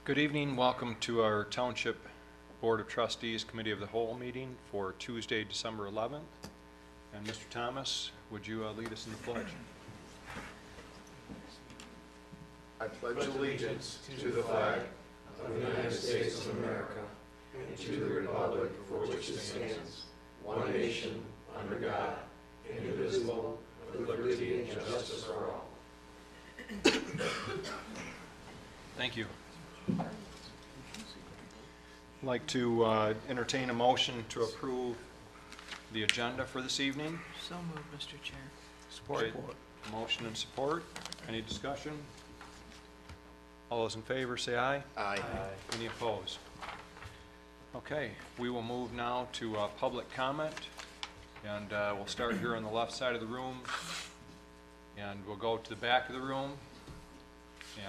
Good evening. Welcome to our Township Board of Trustees Committee of the Whole meeting for Tuesday, December 11th. And Mr. Thomas, would you lead us in the pledge? I pledge allegiance to the flag of the United States of America and to the republic for which it stands, one nation, under God, indivisible, with liberty and justice for all. Thank you. I'd like to entertain a motion to approve the agenda for this evening. So moved, Mr. Chair. Support. Motion and support. Any discussion? All those in favor say aye. Aye. Any opposed? Okay, we will move now to public comment, and we'll start here on the left side of the room, and we'll go to the back of the room.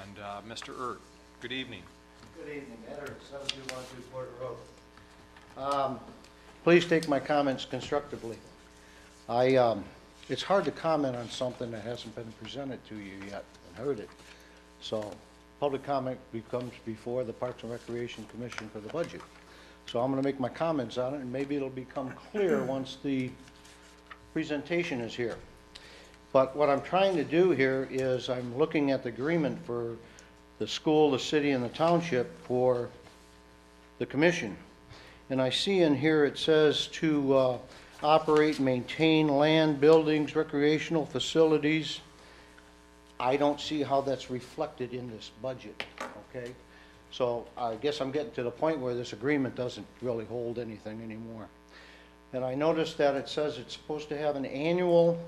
And Mr. Ert, good evening. Good evening, Ed, 7212 Porter Road. Please take my comments constructively. It's hard to comment on something that hasn't been presented to you yet and heard it. So public comment becomes before the Parks and Recreation Commission for the budget. So I'm going to make my comments on it, and maybe it'll become clear once the presentation is here. But what I'm trying to do here is I'm looking at the agreement for the school, the city, and the township for the commission. And I see in here it says to operate, maintain land, buildings, recreational facilities. I don't see how that's reflected in this budget, okay? So I guess I'm getting to the point where this agreement doesn't really hold anything anymore. And I noticed that it says it's supposed to have an annual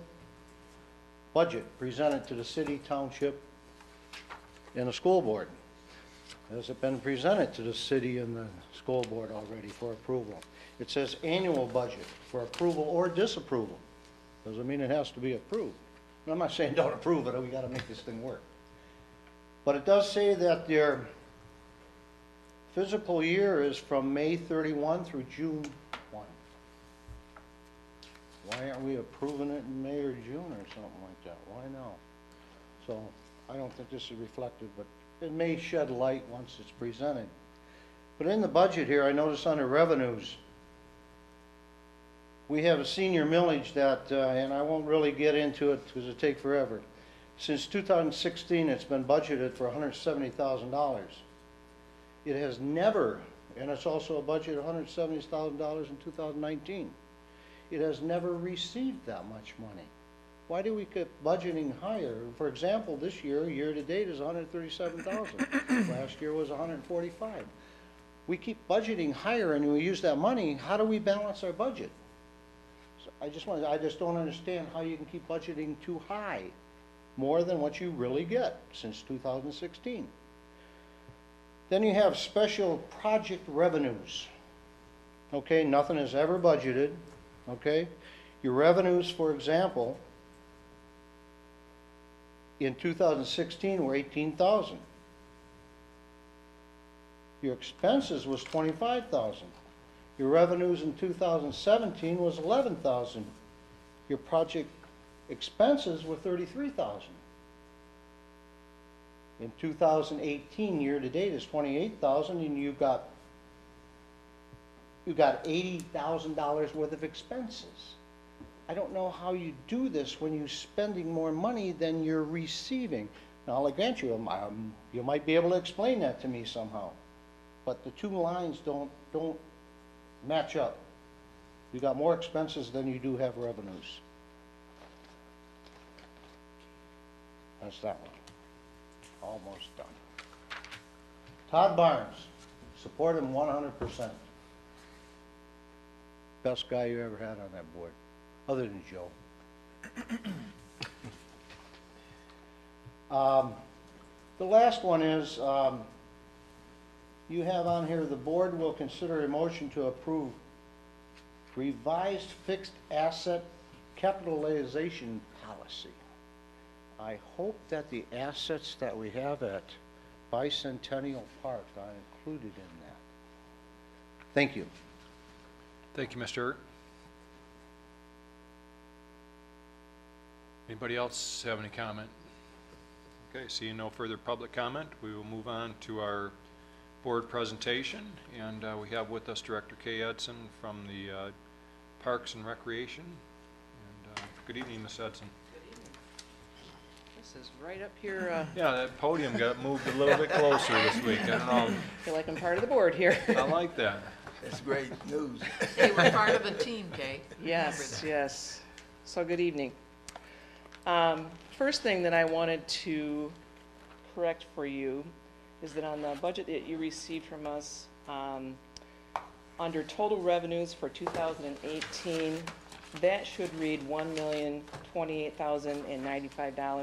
budget presented to the city, township, and the school board. Has it been presented to the city and the school board already for approval? It says annual budget for approval or disapproval. Doesn't mean it has to be approved. And I'm not saying don't approve it, we got to make this thing work. But it does say that their fiscal year is from May 31 through June 1. Why aren't we approving it in May or June or something like that? Why now? So I don't think this is reflected, but it may shed light once it's presented. But in the budget here, I notice under revenues, we have a senior millage that, and I won't really get into it because it'll take forever. Since 2016, it's been budgeted for $170,000. It has never, and it's also a budget of $170,000 in 2019. It has never received that much money. Why do we keep budgeting higher? For example, this year, year to date is $137,000. Last year was $145,000. We keep budgeting higher, and we use that money. How do we balance our budget? So I just don't understand how you can keep budgeting too high, more than what you really get since 2016. Then you have special project revenues. Okay, nothing is ever budgeted. Okay, your revenues, for example, in 2016 were $18,000. Your expenses was $25,000. Your revenues in 2017 was $11,000. Your project expenses were $33,000. In 2018, year to date is $28,000, and you got $80,000 worth of expenses. I don't know how you do this when you're spending more money than you're receiving. Now, I'll grant you, you might be able to explain that to me somehow, but the two lines don't match up. You got more expenses than you do have revenues. That's that one. Almost done. Todd Barnes, support him 100%. Best guy you ever had on that board, other than Joe. The last one is, you have on here, the board will consider a motion to approve revised fixed asset capitalization policy. I hope that the assets that we have at Bicentennial Park are included in that. Thank you. Thank you, Mr. Ert. Anybody else have any comment? Okay, seeing no further public comment, we will move on to our board presentation, and we have with us Director Kay Edson from the Parks and Recreation. And good evening, Ms. Edson. Good evening. This is right up here. Yeah, that podium got moved a little bit closer this week. I don't know. I feel like I'm part of the board here. I like that. That's great news. Hey, we're part of a team, Kay. Yes, yes. So good evening. First thing that I wanted to correct for you is that on the budget that you received from us, under total revenues for 2018, that should read $1,028,095. I'm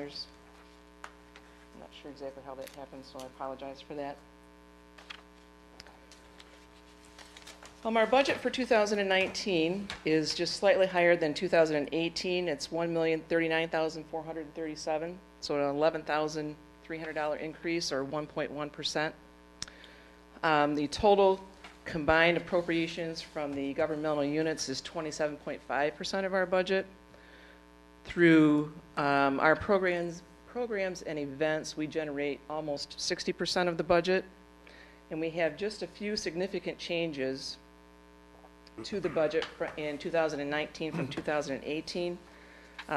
not sure exactly how that happened, so I apologize for that. Our budget for 2019 is just slightly higher than 2018. It's $1,039,437, so an $11,300 increase, or 1.1%. The total combined appropriations from the governmental units is 27.5% of our budget. Through our programs and events, we generate almost 60% of the budget, and we have just a few significant changes to the budget in 2019 from 2018.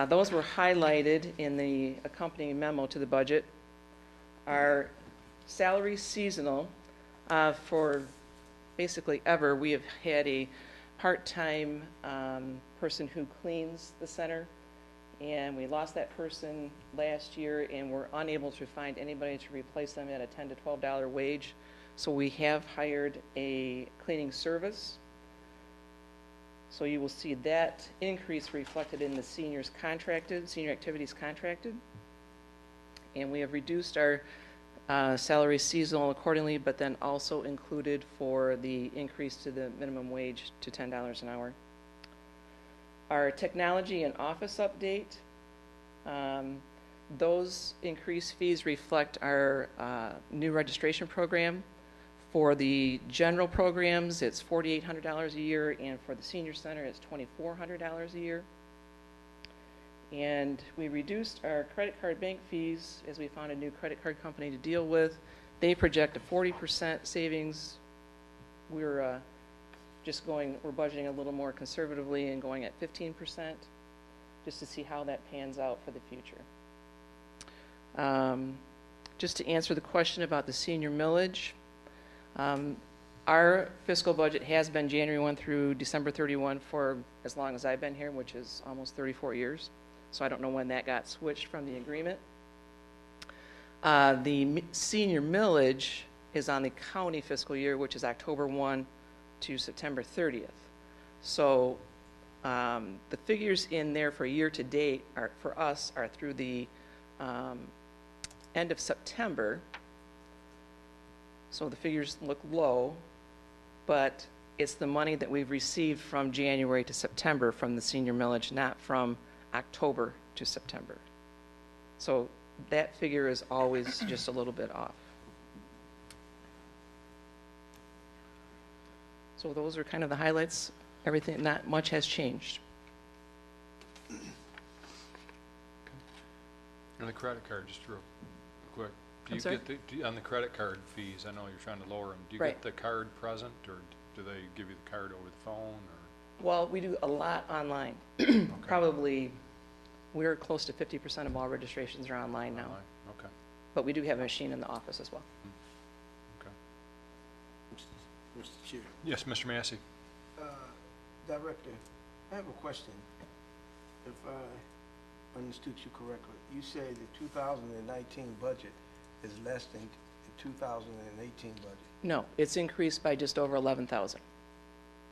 Those were highlighted in the accompanying memo to the budget. Our salary seasonal, for basically ever, we have had a part-time person who cleans the center, and we lost that person last year, and we're unable to find anybody to replace them at a $10 to $12 wage. So we have hired a cleaning service. So you will see that increase reflected in the senior activities contracted. And we have reduced our salary seasonal accordingly, but then also included for the increase to the minimum wage to $10 an hour. Our technology and office update, those increased fees reflect our new registration program. For the general programs, it's $4,800 a year, and for the senior center, it's $2,400 a year. And we reduced our credit card bank fees as we found a new credit card company to deal with. They project a 40% savings. We're budgeting a little more conservatively and going at 15%, just to see how that pans out for the future. Just to answer the question about the senior millage, our fiscal budget has been January 1 through December 31 for as long as I've been here, which is almost 34 years. So I don't know when that got switched from the agreement. The senior millage is on the county fiscal year, which is October 1 to September 30th. So the figures in there for year to date for us are through the end of September. So the figures look low, but it's the money that we've received from January to September from the senior millage, not from October to September. So that figure is always just a little bit off. So those are kind of the highlights. Everything, not much has changed. On the credit card, just real quick. Do I'm you sorry? get on the credit card fees? I know you're trying to lower them. Do you Right. get the card present, or do they give you the card over the phone? Or? Well, we do a lot online. Okay. Probably, we're close to 50% of all registrations are online now. Online. Okay. But we do have a machine in the office as well. Okay. Mr. Chair. Yes, Mr. Massey. Director, I have a question. If I understood you correctly, you say the 2019 budget is less than the 2018 budget. No, it's increased by just over 11,000.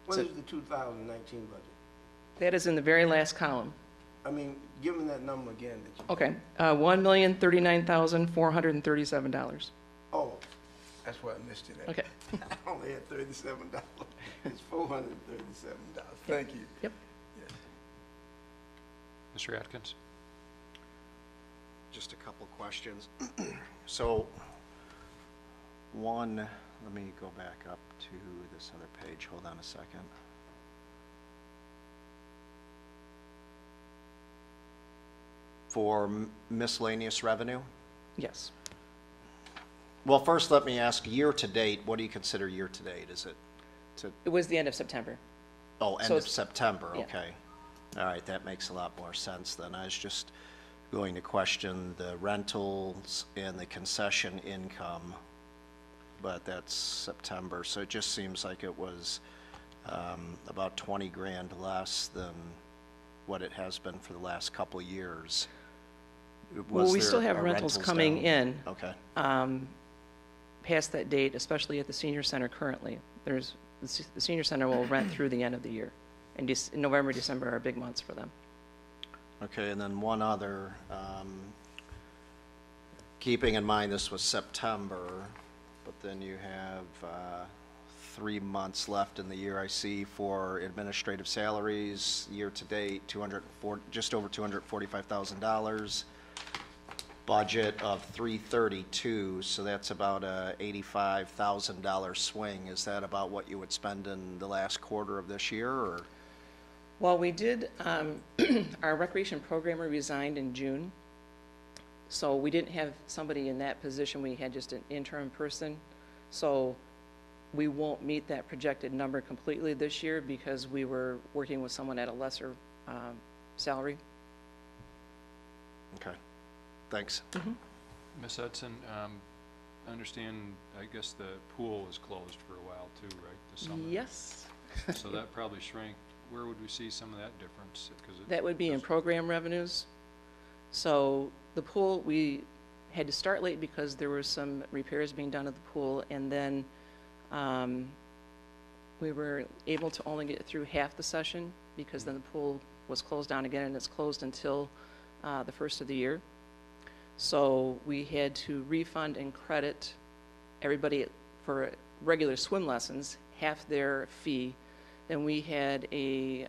What So- is the 2019 budget? That is in the very last column. I mean, give me that number again that you. Okay, $1,039,437. Oh, that's where I missed it at. Okay. I only had $37. It's $437. Thank you. Yep. Yes. Mr. Atkins. Just a couple questions. So, one, let me go back up to this other page. Hold on a second. For miscellaneous revenue, Yes. Well, first, let me ask, year-to-date, what do you consider year-to-date? Is it It was the end of September. oh, end So of it's- September, yeah. okay. All right, that makes a lot more sense then. I was just going to question the rentals and the concession income, but that's September, so it just seems like it was about 20 grand less than what it has been for the last couple of years. Well, Was we there still have a rentals rentals coming down? in Okay, past that date, especially at the senior center currently. The senior center will rent through the end of the year. And November, December are big months for them. okay, and then one other, keeping in mind this was September, but then you have 3 months left in the year, I see, for administrative salaries, year-to-date, just over $245,000. Budget of $332, so that's about a $85,000 swing. Is that about what you would spend in the last quarter of this year, or? Well, we did, our recreation programmer resigned in June. So we didn't have somebody in that position. We had just an interim person. So we won't meet that projected number completely this year because we were working with someone at a lesser salary. Okay, thanks. Ms. Hudson, I understand, I guess the pool was closed for a while too, right, this summer? Yes. So that probably shrank. Where would we see some of that difference? 'Cause That would be in program revenues. So the pool, we had to start late because there were some repairs being done at the pool, and then we were able to only get through half the session because then the pool was closed down again, and it's closed until the first of the year. So we had to refund and credit everybody for regular swim lessons, half their fee. Then we had a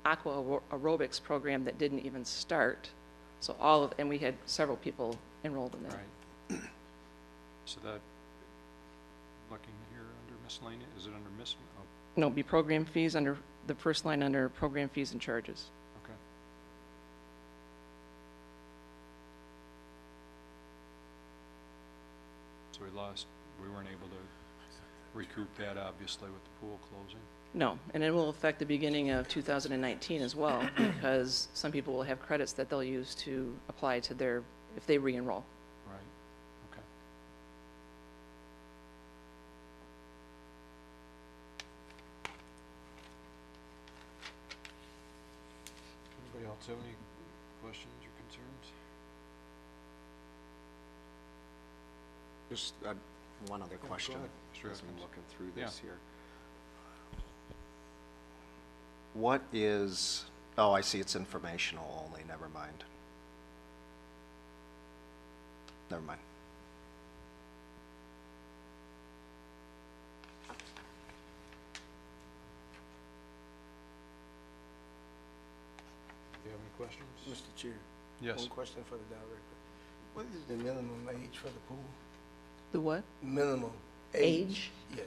aqua aerobics program that didn't even start. So and we had several people enrolled in that. Right. So that, looking here under miscellaneous, is it under oh, No, it'd be program fees under the first line under program fees and charges. okay. So we weren't able to recoup that obviously with the pool closing. No, and it will affect the beginning of 2019 as well, because some people will have credits that they'll use to apply to if they re-enroll. Right, okay. Anybody else have any questions or concerns? Just one other question, ahead, Mr. as I'm Atkins. looking through Yeah. this here. What is, oh, I see, it's informational only, never mind. Never mind. Do you have any questions? Mr. Chair, Yes. one question for the director. What is the minimum age for the pool? The what? Minimum Age? Yes.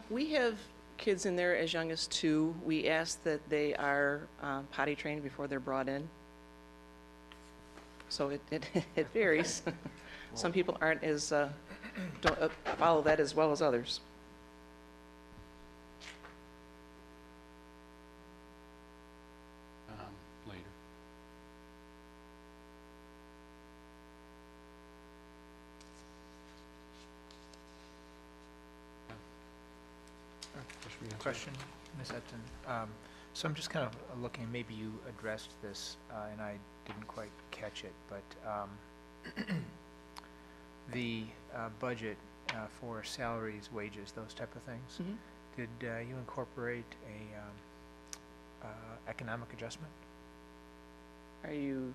We have kids in there as young as 2. We ask that they are potty trained before they're brought in. So it varies. Some people aren't as, don't follow that as well as others. Later. Question, Ms. Hudson. So I'm just kind of looking, maybe you addressed this, and I didn't quite catch it, but the budget for salaries, wages, those type of things, Mhm. did you incorporate a economic adjustment? Do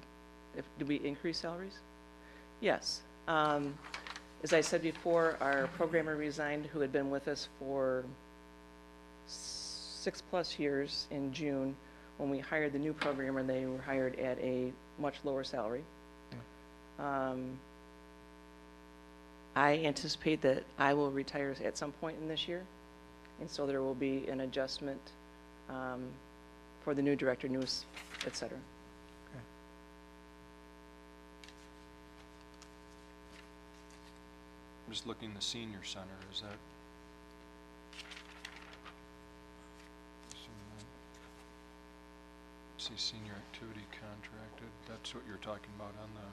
we increase salaries? Yes. As I said before, our programmer resigned, who had been with us for 6+ years in June. When we hired the new programmer, they were hired at a much lower salary. I anticipate that I will retire at some point in this year, and so there will be an adjustment for the new director, et cetera. just looking the senior center, is that? See senior activity contracted, that's what you're talking about on the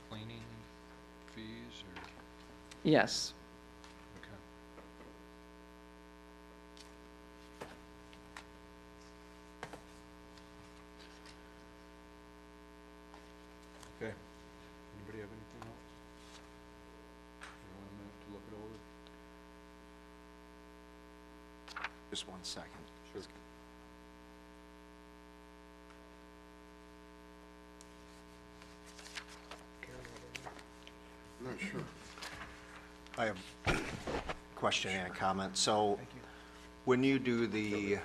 cleaning fees, or, Yes. okay. Okay, anybody have anything else? You want a minute to look it over? Just 1 second. Sure. I'm not sure. I have a question and a comment. So when you do the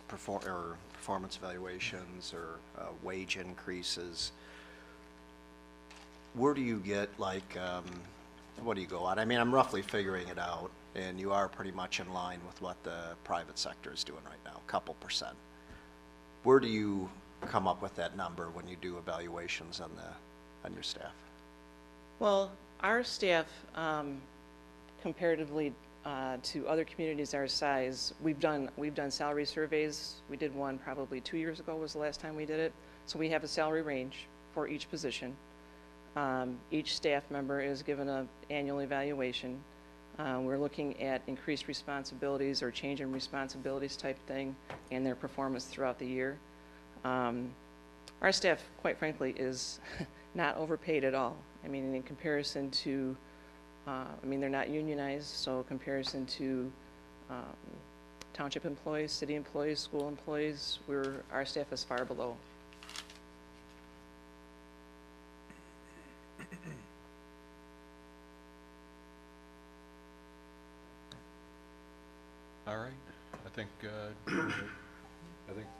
performance evaluations or wage increases, where do you get, like, what do you go on? I mean, I'm roughly figuring it out, and you are pretty much in line with what the private sector is doing right now, a couple percent. Where do you come up with that number when you do evaluations on your staff? Well, our staff, comparatively to other communities our size, we've done salary surveys. We did one probably 2 years ago was the last time we did it. So we have a salary range for each position. Each staff member is given an annual evaluation. We're looking at increased responsibilities or change in responsibilities type thing and their performance throughout the year. Our staff, quite frankly, is not overpaid at all. I mean, in comparison to, they're not unionized, so in comparison to township employees, city employees, school employees, our staff is far below. All right, I think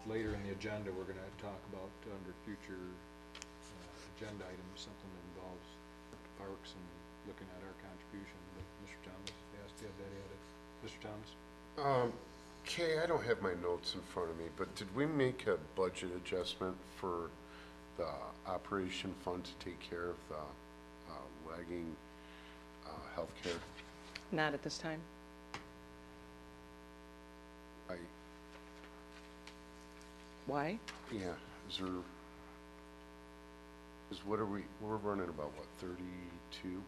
later in the agenda, we're gonna talk about, under future agenda items, something that involves parks and looking at our contribution, but Mr. Thomas asked to have that added. Mr. Thomas? Kay, I don't have my notes in front of me, but did we make a budget adjustment for the operation fund to take care of the lagging healthcare? Not at this time. Why? Yeah, we're running about, what, 32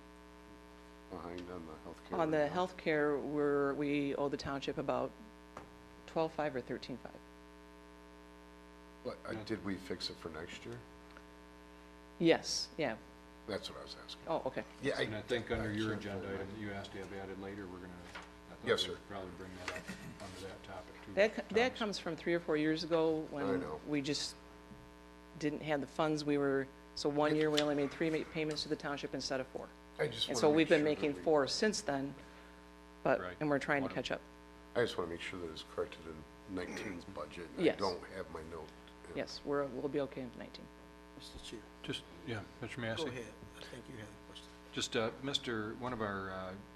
behind on the healthcare? On the right now? healthcare, we owe the township about 12.5 or 13.5. But, did we fix it for next year? Yes, yeah. That's what I was asking. Oh, okay. Yeah, And I think under your agenda item that you asked to have added later, we're gonna, I thought Yes, we'd sir. probably bring that up under that topic too. That Thomas. comes from 3 or 4 years ago I when know. we just didn't have the funds. So 1 year we only made 3 payments to the township instead of 4. I just And wanna so make we've been sure that making we- 4 since then, Right. and we're trying to One of- catch up. I just want to make sure that it's corrected in 19's budget. and Yes. I don't have my note. Yes, we'll be okay in 19. Mr. Chair, Just, yeah, Mr. Massey? go ahead. I think you had a question. Just, one of our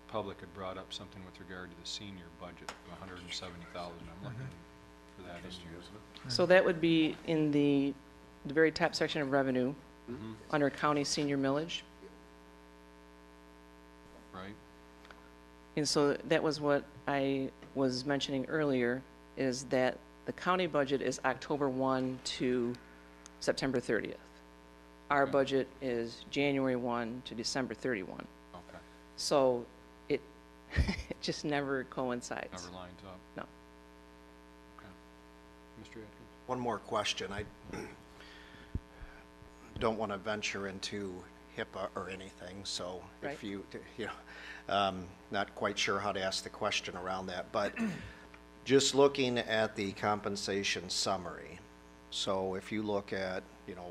public had brought up something with regard to the senior budget, 170,000. I'm looking for that in Trustee, here. isn't it? So that would be in the very top section of revenue, Mhm. under county senior millage. Right? And so that was what I was mentioning earlier, is that the county budget is October 1 to September 30th. Our Okay. budget is January 1 to December 31. Okay. So it, it just never coincides. Never lines up. No. Okay. Mr. Atkins? One more question. I don't want to venture into HIPAA or anything, so Right. if you not quite sure how to ask the question around that, but just looking at the compensation summary, so if you look at,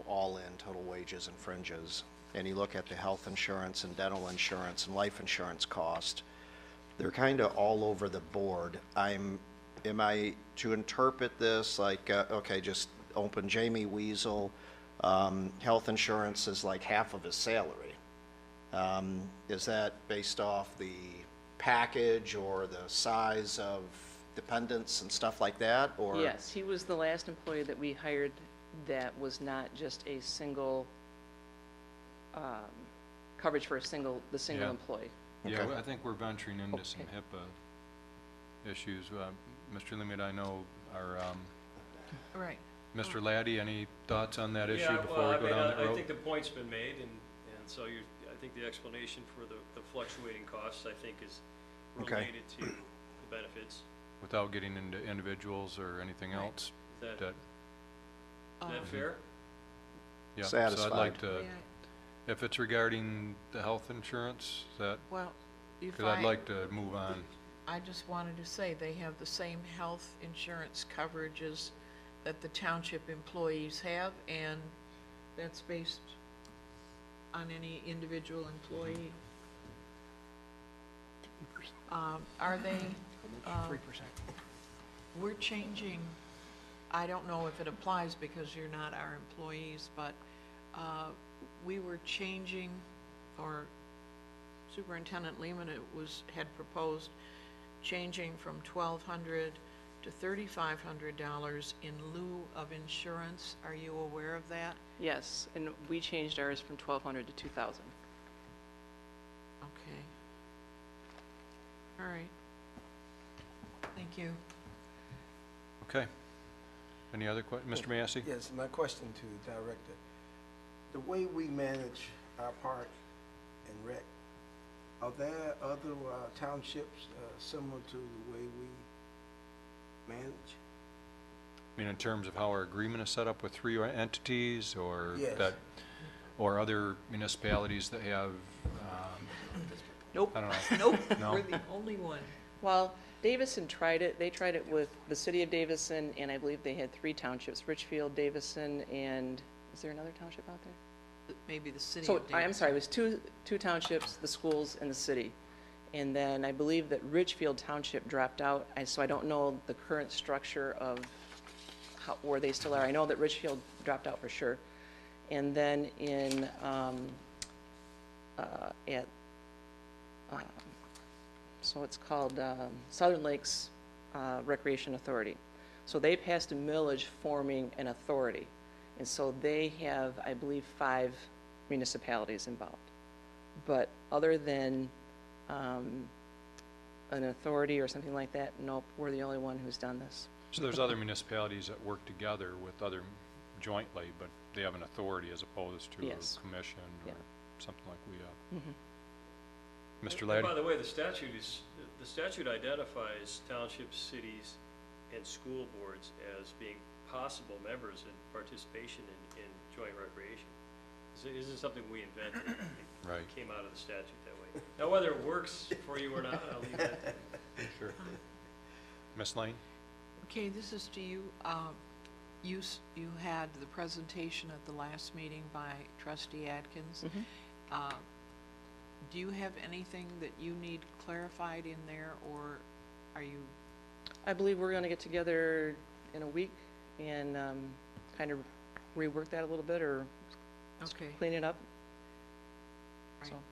all in total wages and fringes, and you look at the health insurance and dental insurance and life insurance cost, they're kind of all over the board. Am I to interpret this like, okay, just open Jamie Weasel, health insurance is like half of his salary? Is that based off the package or the size of dependents and stuff like that, or? Yes, he was the last employee that we hired that was not just a single, coverage for the single Yeah. employee. Yeah, Okay. I think we're venturing into some Okay. HIPAA issues. Mr. Limit, I know our, Right. Mr. Laddie, any thoughts on that issue Yeah, before well, we I go mean, down that I road? think the point's been made, and so I think the explanation for the fluctuating costs, I think, is Okay. related to the benefits. Without getting into individuals or anything Right. else? Is That, that fair? yeah, so I'd like Satisfied. to, if it's regarding the health insurance, that, Well, if because I'd like to move on. I just wanted to say, they have the same health insurance coverages that the township employees have, and that's based on any individual employee. Are they, 3%. we're changing, I don't know if it applies because you're not our employees, but we were changing, or Superintendent Lehman had proposed changing from $1,200 to $3,500 in lieu of insurance. Are you aware of that? Yes, and we changed ours from 1,200 to 2,000. Okay. All right. Thank you. Okay. Any other Mr. Massey? Yes, my question to the director. The way we manage our park and rec, are there other townships similar to the way we manage? I mean, in terms of how our agreement is set up with 3 entities, or Yes. that, or other municipalities that have, Nope. I don't know. Nope, No. we're the only one. Well, Davison tried it. They tried it with the city of Davison, and I believe they had 3 townships, Richfield, Davison, and is there another township out there? Maybe the city So, of I'm Davidson. sorry, it was two townships, the schools and the city. And then I believe that Richfield Township dropped out, so I don't know the current structure of where they still are. I know that Richfield dropped out for sure. And then in, so it's called Southern Lakes Recreation Authority. So they passed a millage forming an authority. And so they have, I believe, 5 municipalities involved. But other than an authority or something like that, nope, we're the only one who's done this. So there's other municipalities that work together with other jointly, but they have an authority as opposed to Yes. a commission or Yeah. something like we have. Mhm. Mr. And Laddie? by the way, the statute identifies townships, cities, and school boards as being possible members in participation in joint recreation. This isn't something we invented. Right. It came out of the statute that way. Now, whether it works for you or not, I'll leave that. Sure. Ms. Lane? Okay, this is to you. You had the presentation at the last meeting by Trustee Atkins. Mhm. Do you have anything that you need clarified in there, or are you, I believe we're going to get together in a week and kind of rework that a little bit or okay? clean it up. Right. So,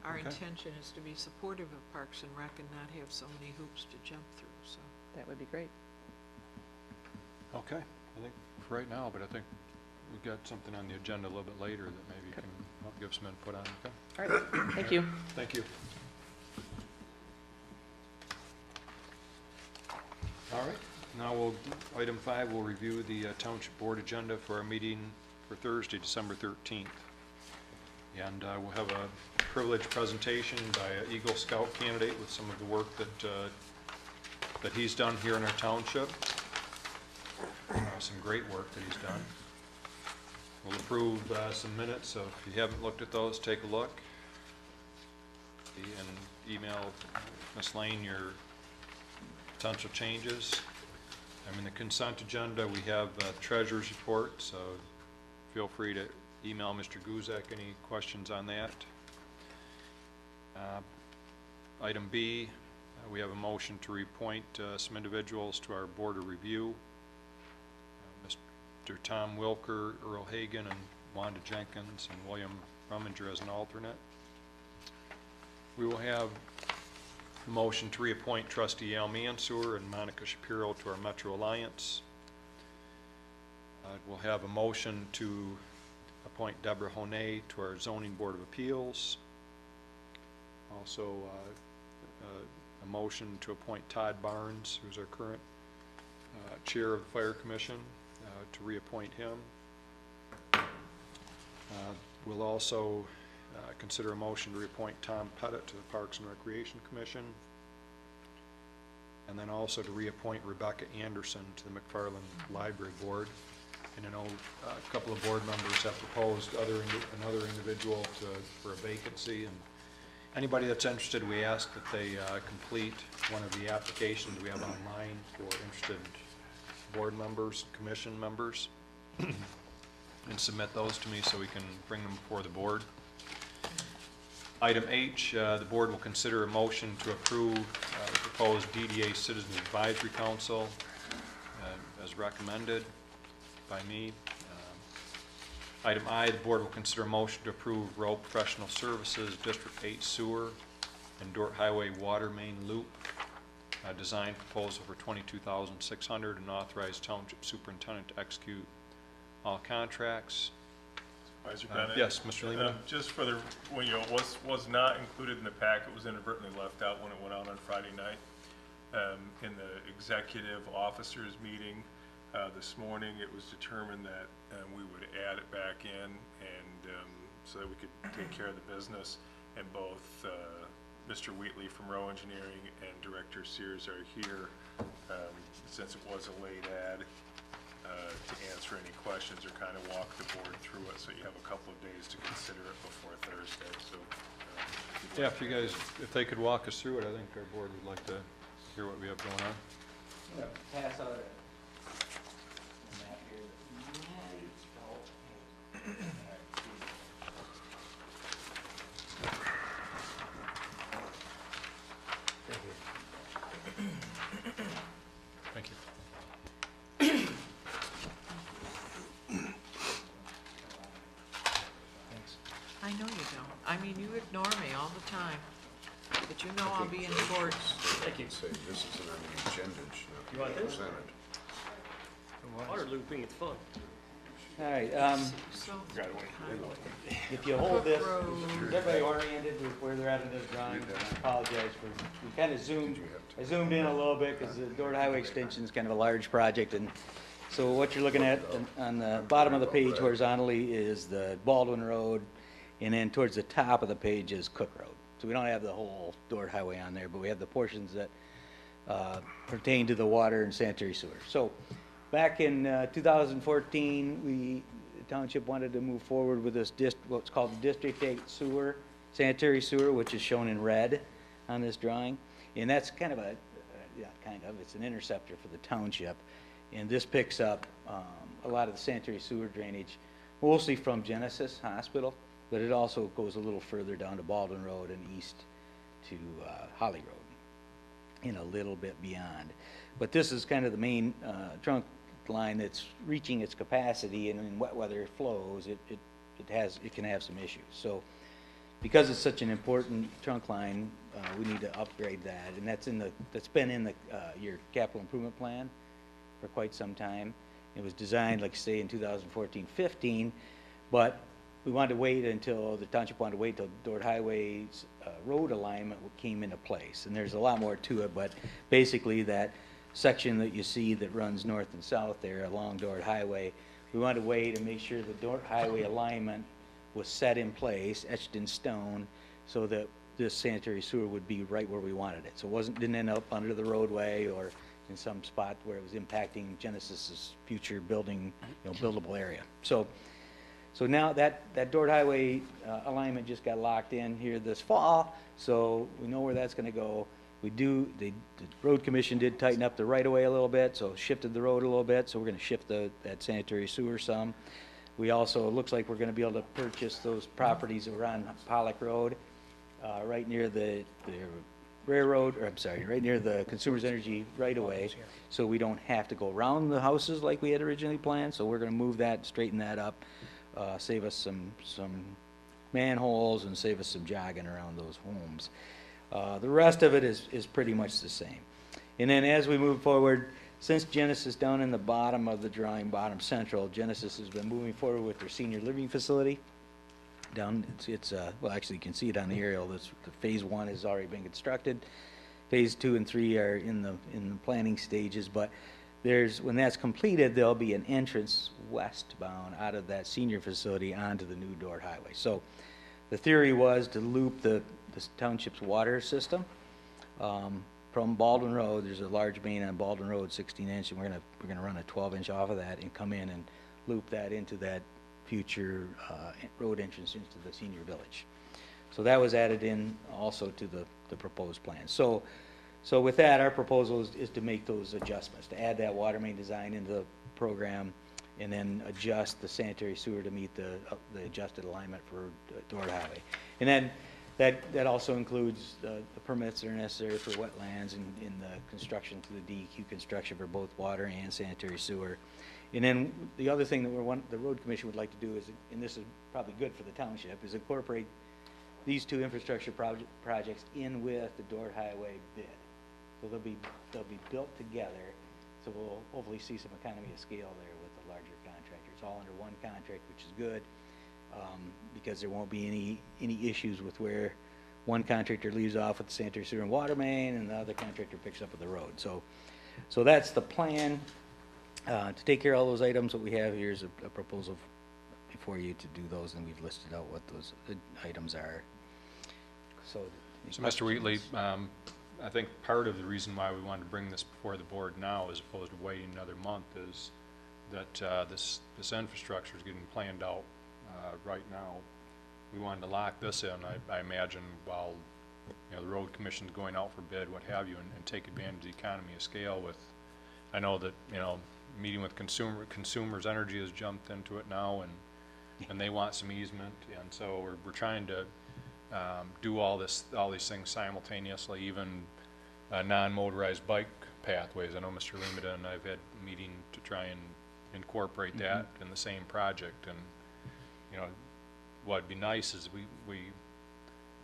Our Okay. intention is to be supportive of Parks and Rec and not have so many hoops to jump through, so. that would be great. Okay, I think for right now, but I think we've got something on the agenda a little bit later that maybe you can give some input on, okay? All right, thank you. Thank you. All right, now item 5, we'll review the Township Board agenda for our meeting for Thursday, December 13th. And we'll have a privileged presentation by an Eagle Scout candidate with some of the work that he's done here in our township. Some great work that he's done. We'll approve some minutes, so if you haven't looked at those, take a look. And email Ms. Lane your potential changes. In the consent agenda, we have treasurer's report, so feel free to email Mr. Guzek any questions on that. Item B, we have a motion to reappoint some individuals to our Board of Review. Mr. Tom Wilker, Earl Hagan, and Wanda Jenkins, and William Rumminger as an alternate. We will have a motion to reappoint Trustee Al Mansour and Monica Shapiro to our Metro Alliance. We'll have a motion to appoint Deborah Honay to our Zoning Board of Appeals. Also, a motion to appoint Todd Barnes, who's our current Chair of the Fire Commission, to reappoint him. We'll also consider a motion to reappoint Tom Pettit to the Parks and Recreation Commission. And then also to reappoint Rebecca Anderson to the McFarland Library Board. And I know a couple of board members have proposed another individual for a vacancy. And anybody that's interested, we ask that they complete one of the applications we have online for interested board members, commission members, and submit those to me so we can bring them before the board. Item H, the board will consider a motion to approve the proposed DDA Citizen Advisory Council as recommended by me. Item I, the board will consider a motion to approve Rowe Professional Services District 8 Sewer and Dort Highway Water Main Loop design proposal for $22,600 and authorize Township Superintendent to execute all contracts. Supervisor Bennett? Yes, Mr. Lehman? Just for the, was not included in the packet, was inadvertently left out when it went out on Friday night. In the executive officers meeting this morning, it was determined that we would add it back in and so that we could take care of the business. And both Mr. Wheatley from Rowe Engineering and Director Sears are here since it was a late ad. To answer any questions or kind of walk the board through it, so you have a couple of days to consider it before Thursday. So, Yeah, if you guys, if they could walk us through it, I think our board would like to hear what we have going on. Pass out a map here that might help. Thank you. I know you don't. I mean, you ignore me all the time, but you know I'll be in court. Thank you. Say, this isn't on the agenda, it should You not want be this? presented. Water looping, it's fun. All right, So, if you hold this, Road. is everybody oriented with where they're at in this drawing? I apologize for, we kind of zoomed, I zoomed in a little bit because the Dort Highway Extension is kind of a large project. And so what you're looking at on the bottom of the page horizontally is the Baldwin Road, and then towards the top of the page is Cook Road. So we don't have the whole Dort Highway on there, but we have the portions that pertain to the water and sanitary sewer. So back in 2014, the township wanted to move forward with this what's called the District 8 sewer, sanitary sewer, which is shown in red on this drawing. And that's kind of it's an interceptor for the township. And this picks up a lot of the sanitary sewer drainage, mostly from Genesis Hospital, but it also goes a little further down to Baldwin Road and east to Holly Road and a little bit beyond. But this is kind of the main trunk line that's reaching its capacity, and in wet weather it flows, it can have some issues. So because it's such an important trunk line, we need to upgrade that, and that's been in your capital improvement plan for quite some time. It was designed, like I say, in 2014-15, but we wanted to wait until the township wanted to wait until Dort Highway's road alignment came into place. And there's a lot more to it, but basically that section that you see that runs north and south there along Dort Highway, we wanted to wait and make sure the Dort Highway alignment was set in place, etched in stone, so that this sanitary sewer would be right where we wanted it. So it didn't end up under the roadway or in some spot where it was impacting Genesis's future building, buildable area. So now that Dort Highway alignment just got locked in here this fall, so we know where that's going to go. The road commission did tighten up the right-of-way a little bit, so shifted the road a little bit, so we're going to shift that sanitary sewer some. We also, it looks like we're going to be able to purchase those properties around Pollock Road, right near the railroad, or I'm sorry, right near the Consumers Energy right-of-way, so we don't have to go around the houses like we had originally planned, so we're going to move that, straighten that up. Save us some manholes and save us some jogging around those homes. The rest of it is pretty much the same. And then as we move forward, since Genesis, down in the bottom of the drawing, bottom central, Genesis has been moving forward with their senior living facility. Down, well, actually, you can see it on the aerial. The phase 1 has already been constructed. Phase 2 and 3 are in the planning stages, but when that's completed, there'll be an entrance westbound out of that senior facility onto the new Dort Highway. So the theory was to loop the township's water system from Baldwin Road. There's a large main on Baldwin Road, 16-inch, and we're gonna run a 12-inch off of that and come in and loop that into that future road entrance into the senior village. So that was added in also to the proposed plan. So with that, our proposal is to make those adjustments, to add that water main design into the program, and then adjust the sanitary sewer to meet the adjusted alignment for Dort Highway. And then that also includes the permits that are necessary for wetlands and in the construction through the DEQ construction for both water and sanitary sewer. And then the other thing that the road commission would like to do is, and this is probably good for the township, is incorporate these two infrastructure projects in with the Dort Highway bid. So they'll be built together. So we'll hopefully see some economy of scale there with the larger contractor. It's all under one contract, which is good, because there won't be any issues with where one contractor leaves off with the sanitary sewer and water main, and the other contractor picks up with the road. So that's the plan. To take care of all those items, what we have here is a proposal for you to do those, and we've listed out what those items are. So Mr. Wheatley, I think part of the reason why we wanted to bring this before the board now, as opposed to waiting another month, is that this infrastructure is getting planned out right now. We wanted to lock this in, I imagine, while the road commission's going out for bid, what have you, and take advantage of the economy of scale. With, I know that meeting with consumers energy has jumped into it now, and they want some easement, and so we're trying to do all these things simultaneously, even non-motorized bike pathways. I know Mr. Lemata and I've had a meeting to try and incorporate that in the same project, and what'd be nice is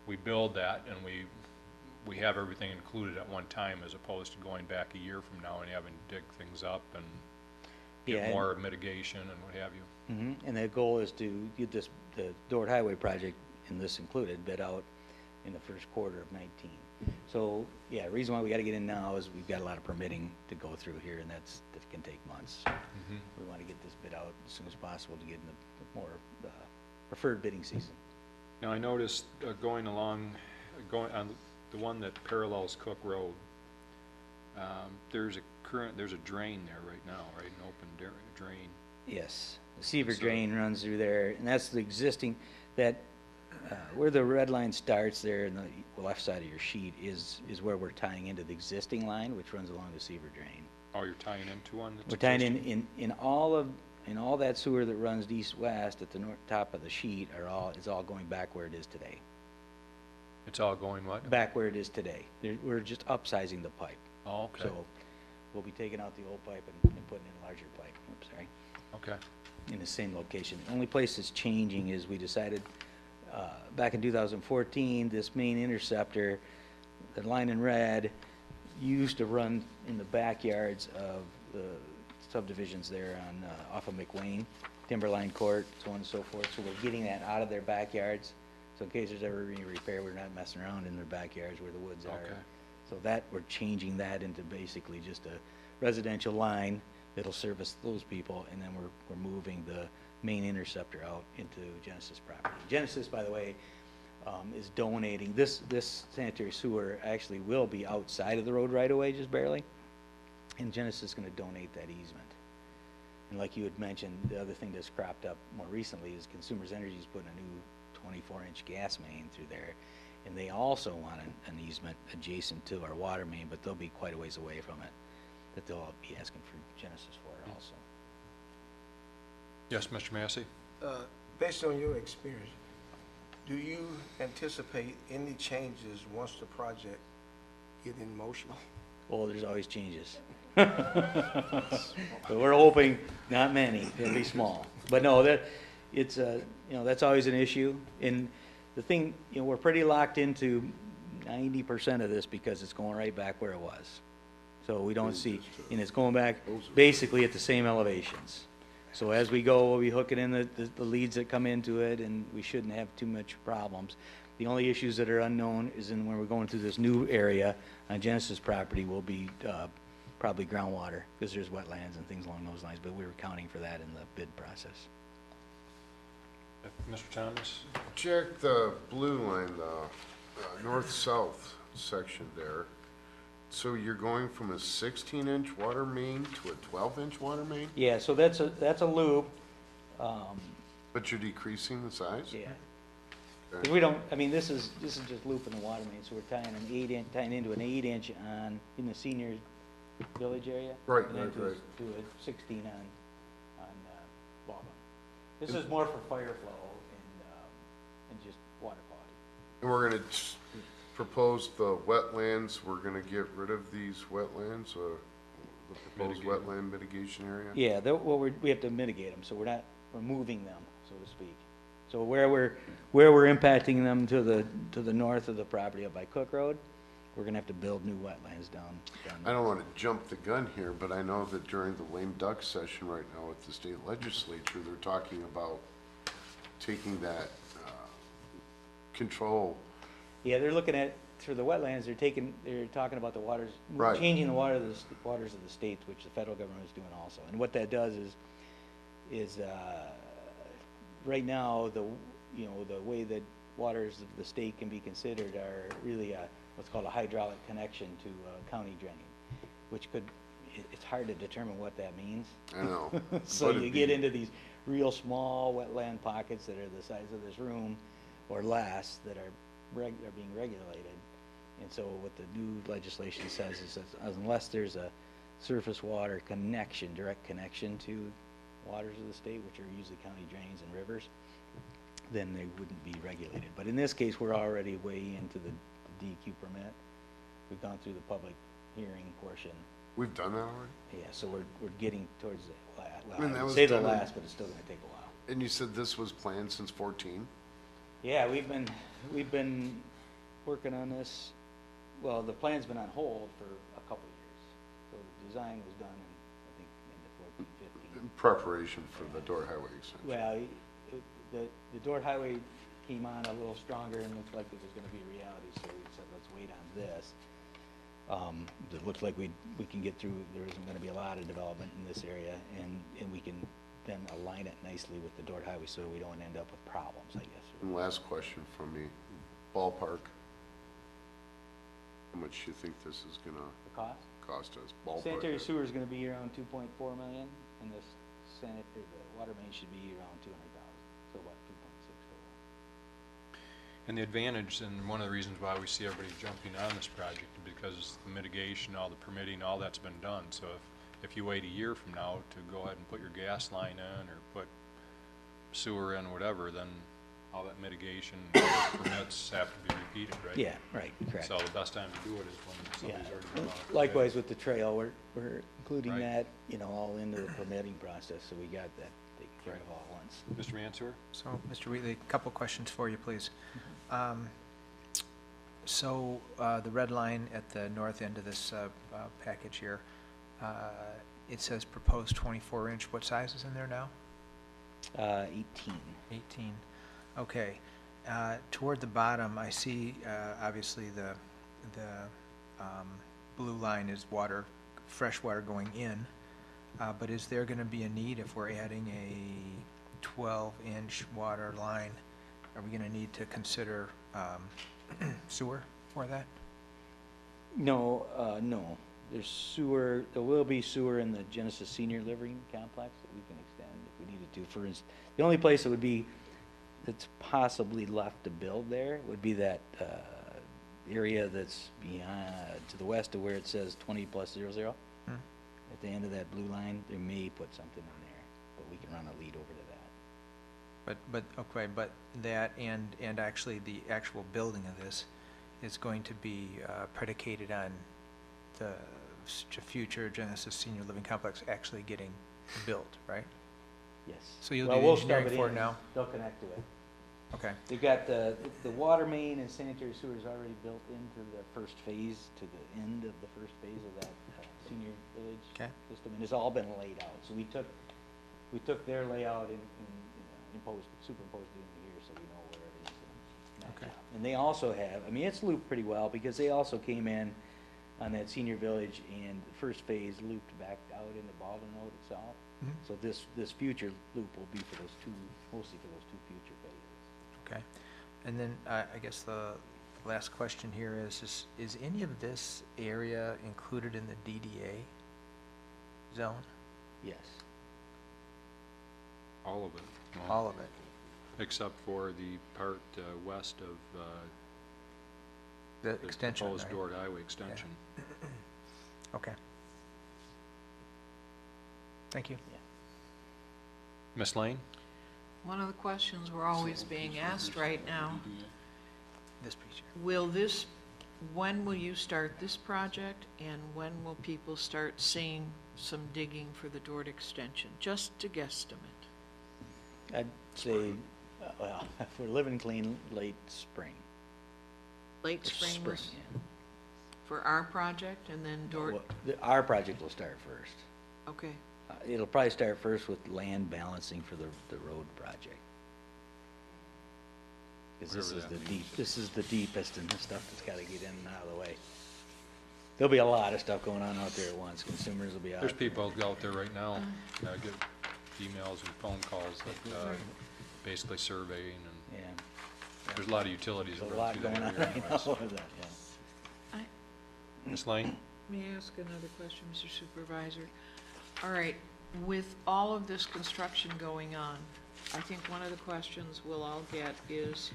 we build that and we have everything included at one time, as opposed to going back a year from now and having to dig things up and get more mitigation and what have you. And the goal is to get the Dort Highway project, and this included, bid out in the first quarter of 19. So yeah, the reason why we got to get in now is we've got a lot of permitting to go through here, and that can take months. We want to get this bid out as soon as possible to get in the more preferred bidding season. Now I noticed going on the one that parallels Cook Road, there's a drain there right now, right? An open drain. Yes, the Seaver drain runs through there, and that's the existing, where the red line starts there in the left side of your sheet is where we're tying into the existing line, which runs along the Seaver drain. Oh, you're tying into one? We're tying in all that sewer that runs east-west at the top of the sheet is all going back where it is today. It's all going what? Back where it is today. We're just upsizing the pipe. Oh, okay. So we'll be taking out the old pipe and putting in a larger pipe. Oops, sorry. Okay. In the same location. The only place that's changing is we decided back in 2014, this main interceptor, the line in red, used to run in the backyards of the subdivisions there on off of McWayne, Timberline Court, so on and so forth. So we're getting that out of their backyards. So in case there's ever any repair, we're not messing around in their backyards where the woods are. Okay. So we're changing that into basically just a residential line that'll service those people, and then we're moving the main interceptor out into Genesis property. Genesis, by the way, is donating, this sanitary sewer actually will be outside of the road right away, just barely, and Genesis is going to donate that easement. And like you had mentioned, the other thing that's cropped up more recently is Consumers Energy is putting a new 24-inch gas main through there, and they also want an easement adjacent to our water main, but they'll be quite a ways away from it, that they'll be asking for Genesis for it also. Yes, Mr. Massey? Based on your experience, do you anticipate any changes once the project get in motion? Well, there's always changes. But we're hoping not many, they'll be small. But no, that's always an issue. And the thing, we're pretty locked into 90% of this because it's going right back where it was. So we don't see, and it's going back basically at the same elevations. So as we go, we'll be hooking in the leads that come into it, and we shouldn't have too much problems. The only issues that are unknown is in when we're going through this new area on Genesis property will be probably groundwater, because there's wetlands and things along those lines, but we were accounting for that in the bid process. Mr. Thomas? Jack, the blue line, the north-south section there, so you're going from a 16-inch water main to a 12-inch water main? Yeah, so that's a loop, But you're decreasing the size? yeah. Okay. Because we don't, I mean, this is just looping the water main, so we're tying into an 8-inch in the senior village area. Right, and then right, to right. to a 16 on Baldwin. This is more for fire flow and just water quality. And we're gonna propose the wetlands, we're gonna get rid of these wetlands, the proposed Mitigate 'em. wetland mitigation area? Yeah, we have to mitigate them, so we're not removing them, so to speak. So where we're impacting them to the north of the property up by Cook Road, we're gonna have to build new wetlands down. I don't wanna jump the gun here, but I know that during the lame duck session right now at the state legislature, they're talking about taking that, control. Yeah, they're looking at, through the wetlands, they're talking about the waters, Right. changing the waters of the states, which the federal government is doing also. And what that does is right now, the way that waters of the state can be considered are really what's called a hydraulic connection to county draining, which it's hard to determine what that means. I know. So But you it'd get be- into these real small wetland pockets that are the size of this room or less that are being regulated. And so what the new legislation says is that unless there's a surface water connection, direct connection to waters of the state, which are usually county drains and rivers, then they wouldn't be regulated. But in this case, we're already way into the DEQ permit. We've gone through the public hearing portion. We've done that already? Yeah, so we're getting towards the last, I mean, that I would was say the done in- last, but it's still gonna take a while. And you said this was planned since 14? Yeah, we've been working on this, well, the plan's been on hold for a couple of years. So the design was done in, I think, in the 14, 15. In preparation for the Door Highway extension? Well, the Dort Highway came on a little stronger and looked like it was gonna be a reality, so we said, let's wait on this. It looks like we can get through, there isn't gonna be a lot of development in this area, and we can then align it nicely with the Dort Highway, so we don't end up with problems, I guess. And last question from me, ballpark. How much do you think this is gonna The cost? cost us? Ballpark. Sanitary sewer is gonna be around 2.4 million, and the water main should be around 200,000, so about 2.6 total. And the advantage, and one of the reasons why we see everybody jumping on this project, is because the mitigation, all the permitting, all that's been done. So if you wait a year from now to go ahead and put your gas line in, or put sewer in, whatever, then all that mitigation permits have to be repeated, right? Yeah, right, correct. So the best time to do it is when somebody's Yeah. already done all the Likewise with the trail, we're including Right. that, all into the permitting process, so we got that taken care of all at once. Mr. Mansour? So, Mr. Wheatley, a couple questions for you, please. So, the red line at the north end of this package here, it says proposed 24-inch. What size is in there now? 18. 18. Okay. Toward the bottom, I see, obviously, the blue line is water, fresh water going in. But is there going to be a need if we're adding a 12-inch water line? Are we going to need to consider sewer for that? No, no. There's sewer, there will be sewer in the Genesis Senior Living Complex that we can extend if we needed to. For instance, the only place that would be, that's possibly left to build there would be that area that's beyond, to the west of where it says 20+00. Hmm. At the end of that blue line, they may put something in there, but we can run a lead over to that. But that and actually the actual building of this is going to be predicated on the future Genesis Senior Living Complex actually getting built, right? Yes. So you'll Well, do the we'll stub engineering it for it in. now? They'll connect to it. Okay. They've got the water main and sanitary sewer is already built into the first phase, to the end of the first phase of that senior village Okay. system, and it's all been laid out. So we took their layout and superimposed it in here, so we know where everything's gonna match Okay. up. And they also have, I mean, it's looped pretty well, because they also came in on that senior village, and the first phase looped back out into Baldwin Road itself. Mhm. So this future loop will be for those two, mostly for those two future phases. Okay. And then I guess the last question here is any of this area included in the DDA zone? Yes. All of it. Well, All of it? except for the part west of The the extension, proposed right? Dort Highway extension. Okay. Thank you. Ms. Lane? One of the questions we're always being asked right now, This piece here. when will you start this project, and when will people start seeing some digging for the Dort extension? Just to guesstimate. I'd say, well, if we're living clean, late spring. Late Or spring was yeah. for our project, and then Dort, Well, our project will start first. okay. It'll probably start first with land balancing for the road project. Because Whatever that means. this is the deepest, and the stuff that's gotta get in and out of the way. There'll be a lot of stuff going on out there at once. Consumers will be out. There's people out there right now, get emails and phone calls that basically surveying, and Yeah, there's a lot of utilities there's that a run lot through going that on area right anyways. now with that, yeah. Ms. Lane? May I ask another question, Mr. Supervisor? All right, with all of this construction going on, I think one of the questions we'll all get is,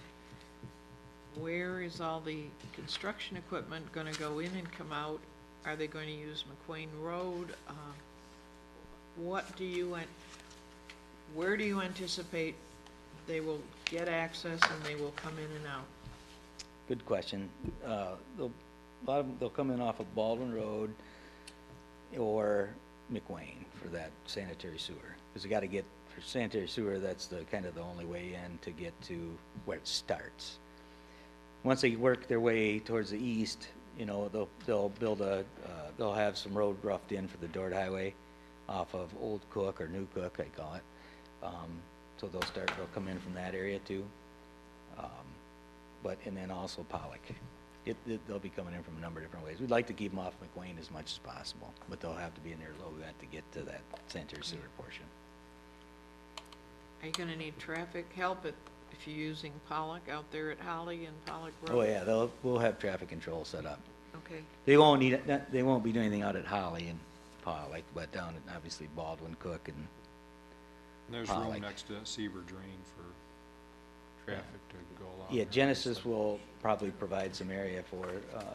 where is all the construction equipment gonna go in and come out? Are they going to use McQueen Road? Where do you anticipate they will get access and they will come in and out? Good question. A lot of them, they'll come in off of Baldwin Road or McWayne for that sanitary sewer. Because you gotta get, for sanitary sewer, that's the, kind of the only way in to get to where it starts. Once they work their way towards the east, you know, they'll build they'll have some road roughed in for the Dort Highway off of Old Cook or New Cook, I call it. So they'll come in from that area too. And then also Pollock. They'll be coming in from a number of different ways. We'd like to keep them off McWayne as much as possible, but they'll have to be in their low event to get to that sanitary sewer portion. Are you gonna need traffic help if you're using Pollock out there at Holly and Pollock Road? Oh, yeah, we'll have traffic control set up. Okay, They won't be doing anything out at Holly and Pollock, but down at obviously Baldwin, Cook, and There's Pollock. room next to Seaver Drain for traffic to go along. yeah, there. Genesis will probably provide some area for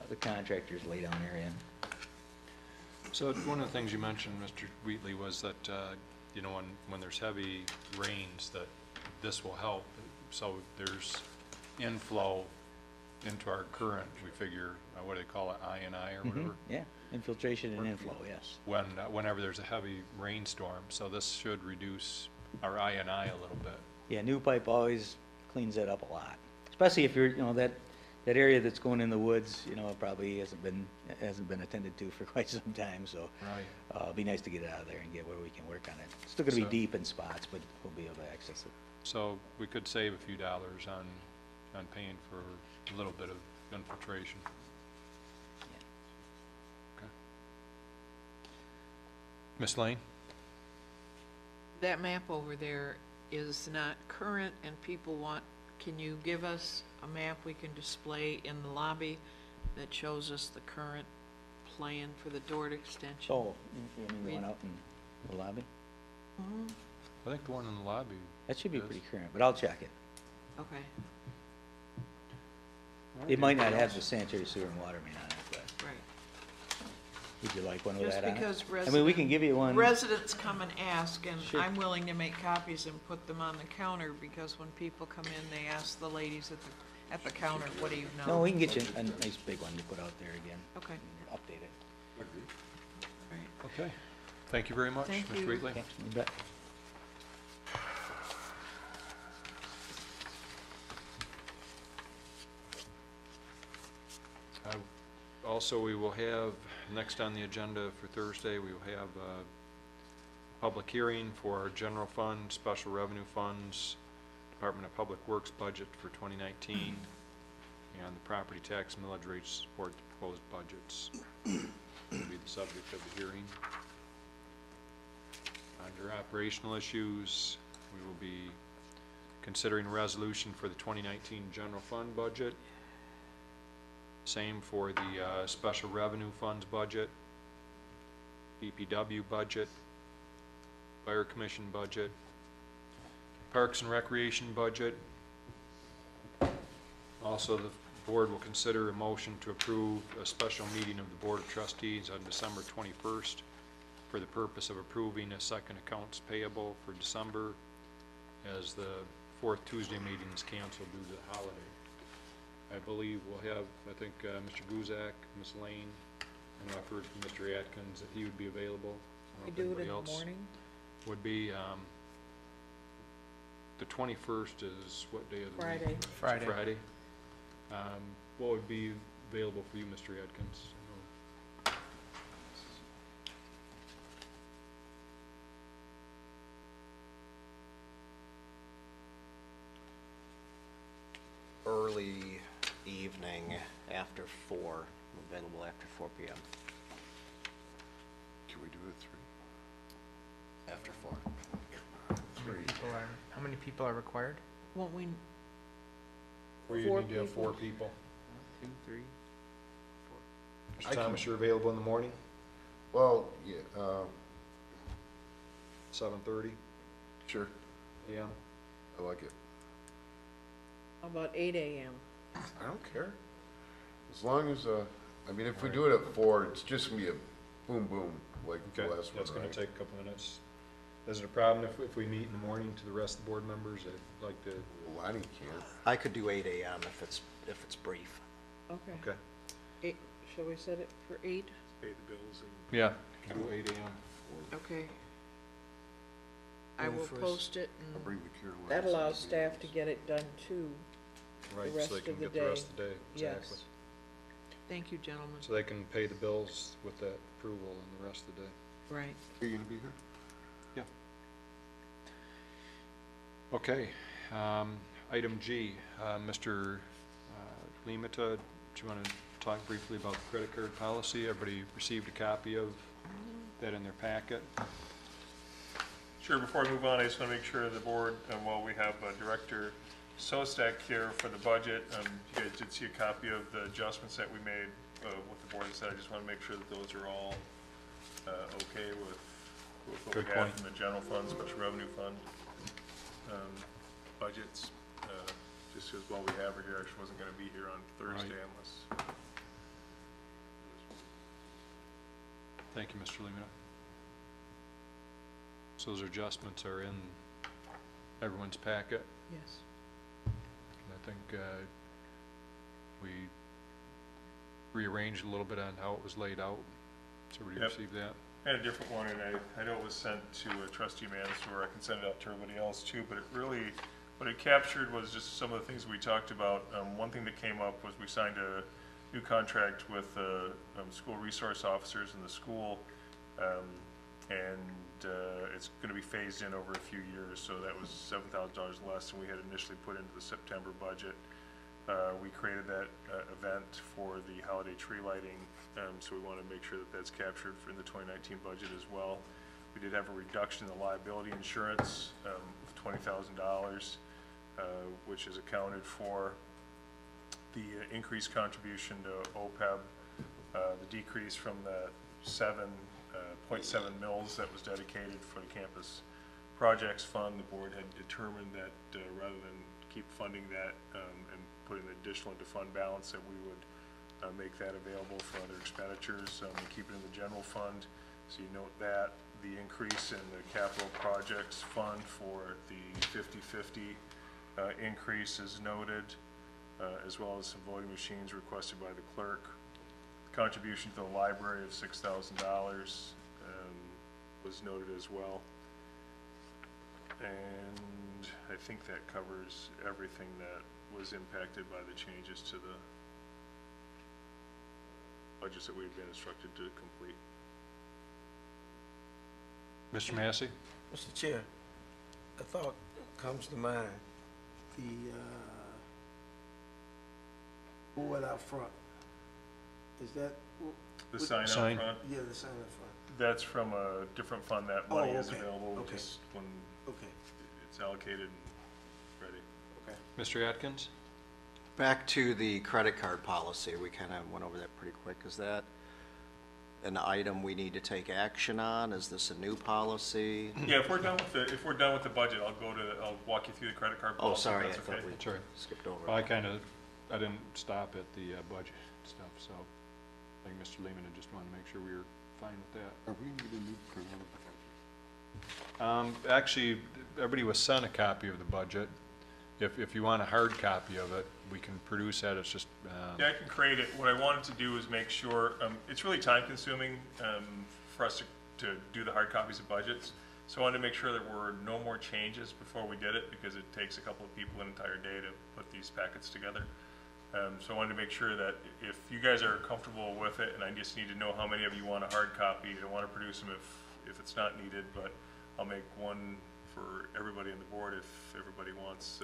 the contractors' laydown area. So one of the things you mentioned, Mr. Wheatley, was that, you know, when there's heavy rains, that this will help. So there's inflow into our current, we figure, what do they call it, I&I or whatever? Yeah, infiltration and inflow, yes. Whenever there's a heavy rainstorm, so this should reduce our I&I a little bit. Yeah, new pipe always cleans that up a lot, especially if you're, you know, that area that's going in the woods, you know, it probably hasn't been attended to for quite some time, so Right. it'd be nice to get it out of there and get where we can work on it. It's still gonna be So- deep in spots, but we'll be able to access it. So we could save a few dollars on paying for a little bit of infiltration. Okay. Ms. Lane? that map over there is not current, and people can you give us a map we can display in the lobby that shows us the current plan for the Dort extension? Oh, you mean the one out in the lobby? Mhm. I think the one in the lobby. That should be Yes. pretty current, but I'll check it. Okay, It might not have the sanitary sewer and water main on it, but right. would you like one with Just that on it? because I mean, we can give you one. residents come and ask, and Sure. I'm willing to make copies and put them on the counter, because when people come in, they ask the ladies at the counter, what do you know? No, we can get you a nice big one to put out there again. Okay, and Update it. right. Okay. Thank you very much, Thank Mr. you. Wheatley. Okay, you bet. Also, we will have next on the agenda for Thursday, we will have a public hearing for our general fund, special revenue funds, Department of Public Works budget for 2019, and the property tax millage rate support the proposed budgets will be the subject of the hearing. Under operational issues, we will be considering a resolution for the 2019 general fund budget. Same for the special revenue funds budget, DPW budget, fire commission budget, parks and recreation budget. Also, the board will consider a motion to approve a special meeting of the Board of Trustees on December 21st for the purpose of approving a second accounts payable for December, as the fourth Tuesday meeting is canceled due to the holiday. I believe we'll have, I think, Mr. Guzak, Ms. Lane, and I've heard from Mr. Atkins that he would be available. We do it in the morning? Would be, the 21st is what day of the Friday. week? Friday. Friday. What would be available for you, Mr. Atkins? Early evening after 4, available after 4 p.m. Can we do it 3? After 4. How many people are required? Won't we, Where you Four need to have people. 4 people. 2, 3. Mr. Thomas, you're available in the morning, Well, yeah, 7:30 sure, a.m.? I like it. how about 8 a.m.? I don't care. As long as, I mean, if we do it at 4, it's just gonna be a boom, boom, like the Okay, last one, that's gonna right? take a couple minutes. Is it a problem if we meet in the morning to the rest of the board members? I'd like to, Well, Lonnie can't. I could do 8 a.m. if it's brief. Okay. okay. 8, shall we set it for 8? Pay the bills and Yeah, can do 8 a.m. Okay. I Well, will first- post it, I'll and bring the Carolines. that allows staff to get it done too. Right, rest so they of can the get the day. rest of the day, Yes. exactly. Thank you, gentlemen. So they can pay the bills with that approval and the rest of the day. Right. Are you gonna be here? Okay, item G, Mr. Limata, do you want to talk briefly about the credit card policy? Everybody received a copy of that in their packet? Sure, before I move on, I just want to make sure the board, while we have Director Sostak here for the budget, you guys did see a copy of the adjustments that we made with the board, so I just want to make sure that those are all okay with what we Good have point. from the general fund, special revenue fund budgets. Just because while we have her here, she wasn't going to be here on Thursday Right. unless. Thank you, Mr. Limata. So those adjustments are in everyone's packet. Yes. And I think we rearranged a little bit on how it was laid out. So everybody Yep. received that? I had a different one, and I know it was sent to Trustee Mansour. I can send it out to everybody else too, but it really, what it captured was just some of the things we talked about. One thing that came up was we signed a new contract with school resource officers in the school, and it's going to be phased in over a few years, so that was $7,000 less than we had initially put into the September budget. We created that event for the holiday tree lighting, so we want to make sure that that's captured in the 2019 budget as well. We did have a reduction in the liability insurance of $20,000, which is accounted for. The increased contribution to OPEB, the decrease from the 7.7 mils that was dedicated for the campus projects fund. The board had determined that rather than keep funding that and putting additional into fund balance, that we would make that available for other expenditures and keep it in the general fund. So you note that. The increase in the capital projects fund for the 50/50 increase is noted, as well as some voting machines requested by the clerk. Contribution to the library of $6,000 was noted as well. And I think that covers everything that was impacted by the changes to the budgets that we've been instructed to complete. Mr. Massey? Mr. Chair, a thought comes to mind. The board out front, is that, The sign out Sign. front, yeah, the sign out front? that's from a different fund. That money is okay, available okay. just when Okay, it's allocated and ready. okay. Mr. Atkins? Back to the credit card policy, we kind of went over that pretty quick. Is that an item we need to take action on? Is this a new policy? Yeah, if we're done with the budget, I'll walk you through the credit card Oh, policy. if sorry, I that's thought okay. we Sorry. skipped over. Well, I didn't stop at the budget stuff, so I think Mr. Lehman had just wanted to make sure we were fine with that. Are we going to need Actually, everybody was sent a copy of the budget. If you want a hard copy of it, we can produce that. It's just, Yeah, I can create it. What I wanted to do is make sure, it's really time consuming for us to do the hard copies of budgets. So I wanted to make sure there were no more changes before we did it, because it takes a couple of people an entire day to put these packets together. So I wanted to make sure that if you guys are comfortable with it, and I just need to know how many of you want a hard copy. I don't want to produce them if it's not needed, but I'll make one for everybody on the board if everybody wants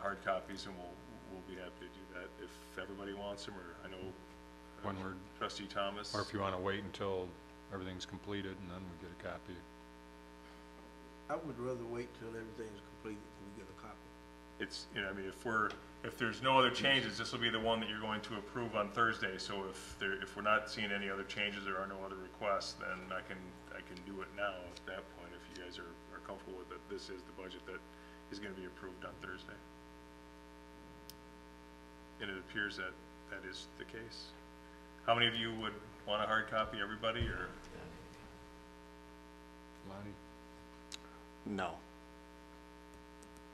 hard copies, and we'll be happy to do that if everybody wants them, or I know One word. Trustee Thomas. or if you want to wait until everything's completed and then we get a copy. I would rather wait till everything's completed and we get a copy. It's, I mean, if there's no other changes, this will be the one that you're going to approve on Thursday. So if we're not seeing any other changes, there are no other requests, then I can do it now at that point, if you guys are comfortable with it. This is the budget that is gonna be approved on Thursday. And it appears that that is the case. How many of you would want a hard copy? Everybody, or? Lonnie? No.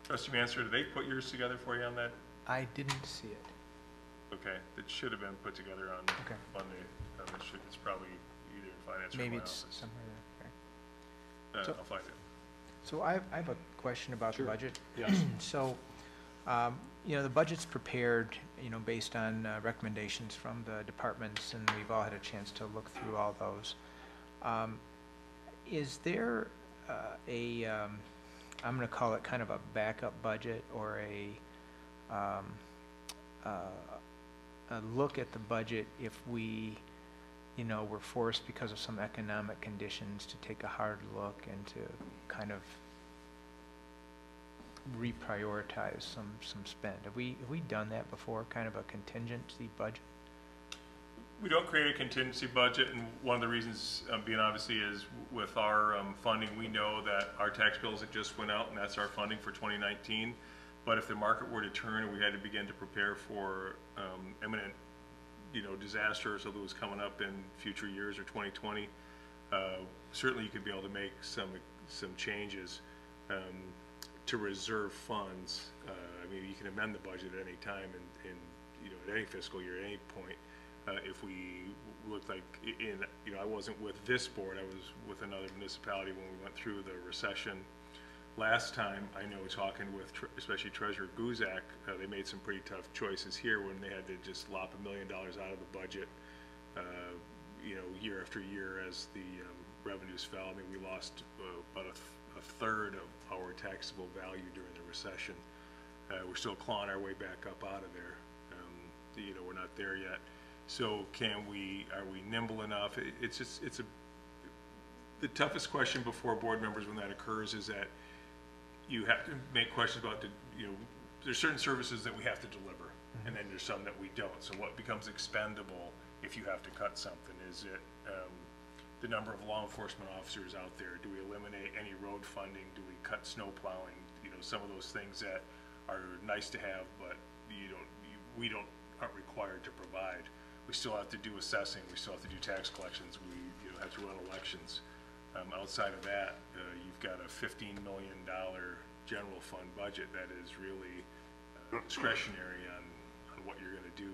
Trustee Mansur, did they put yours together for you on that? I didn't see it. Okay, it should have been put together on Okay. Monday. It's probably either in finance or Maybe my it's office. somewhere there. Okay. I'll find it. So I have a question about the Sure. budget. Yes. So, the budget's prepared, based on recommendations from the departments, and we've all had a chance to look through all those. Is there I'm going to call it kind of a backup budget, or a look at the budget if we, were forced because of some economic conditions to take a hard look and to kind of reprioritize some spend? Have we done that before, kind of a contingency budget? We don't create a contingency budget, and one of the reasons being obviously is with our funding, we know that our tax bills that just went out, and that's our funding for 2019. But if the market were to turn and we had to begin to prepare for imminent, disaster, so that was coming up in future years or 2020, certainly you could be able to make some changes to reserve funds. I mean, you can amend the budget at any time, and at any fiscal year, at any point. If we looked like I wasn't with this board, I was with another municipality when we went through the recession last time. I know, talking with especially Treasurer Guzak, they made some pretty tough choices here when they had to just lop $1 million out of the budget, year after year as the revenues fell. I mean, we lost about a third of our taxable value during the recession. We're still clawing our way back up out of there. We're not there yet. So are we nimble enough? The toughest question before board members when that occurs is that you have to make questions about there's certain services that we have to deliver, and then there's some that we don't. So what becomes expendable if you have to cut something? Is it the number of law enforcement officers out there? Do we eliminate any road funding? Do we cut snow plowing? Some of those things that are nice to have, but we aren't required to provide. We still have to do assessing. We still have to do tax collections. We have to run elections. Outside of that, you've got a $15 million general fund budget that is really discretionary on what you're going to do,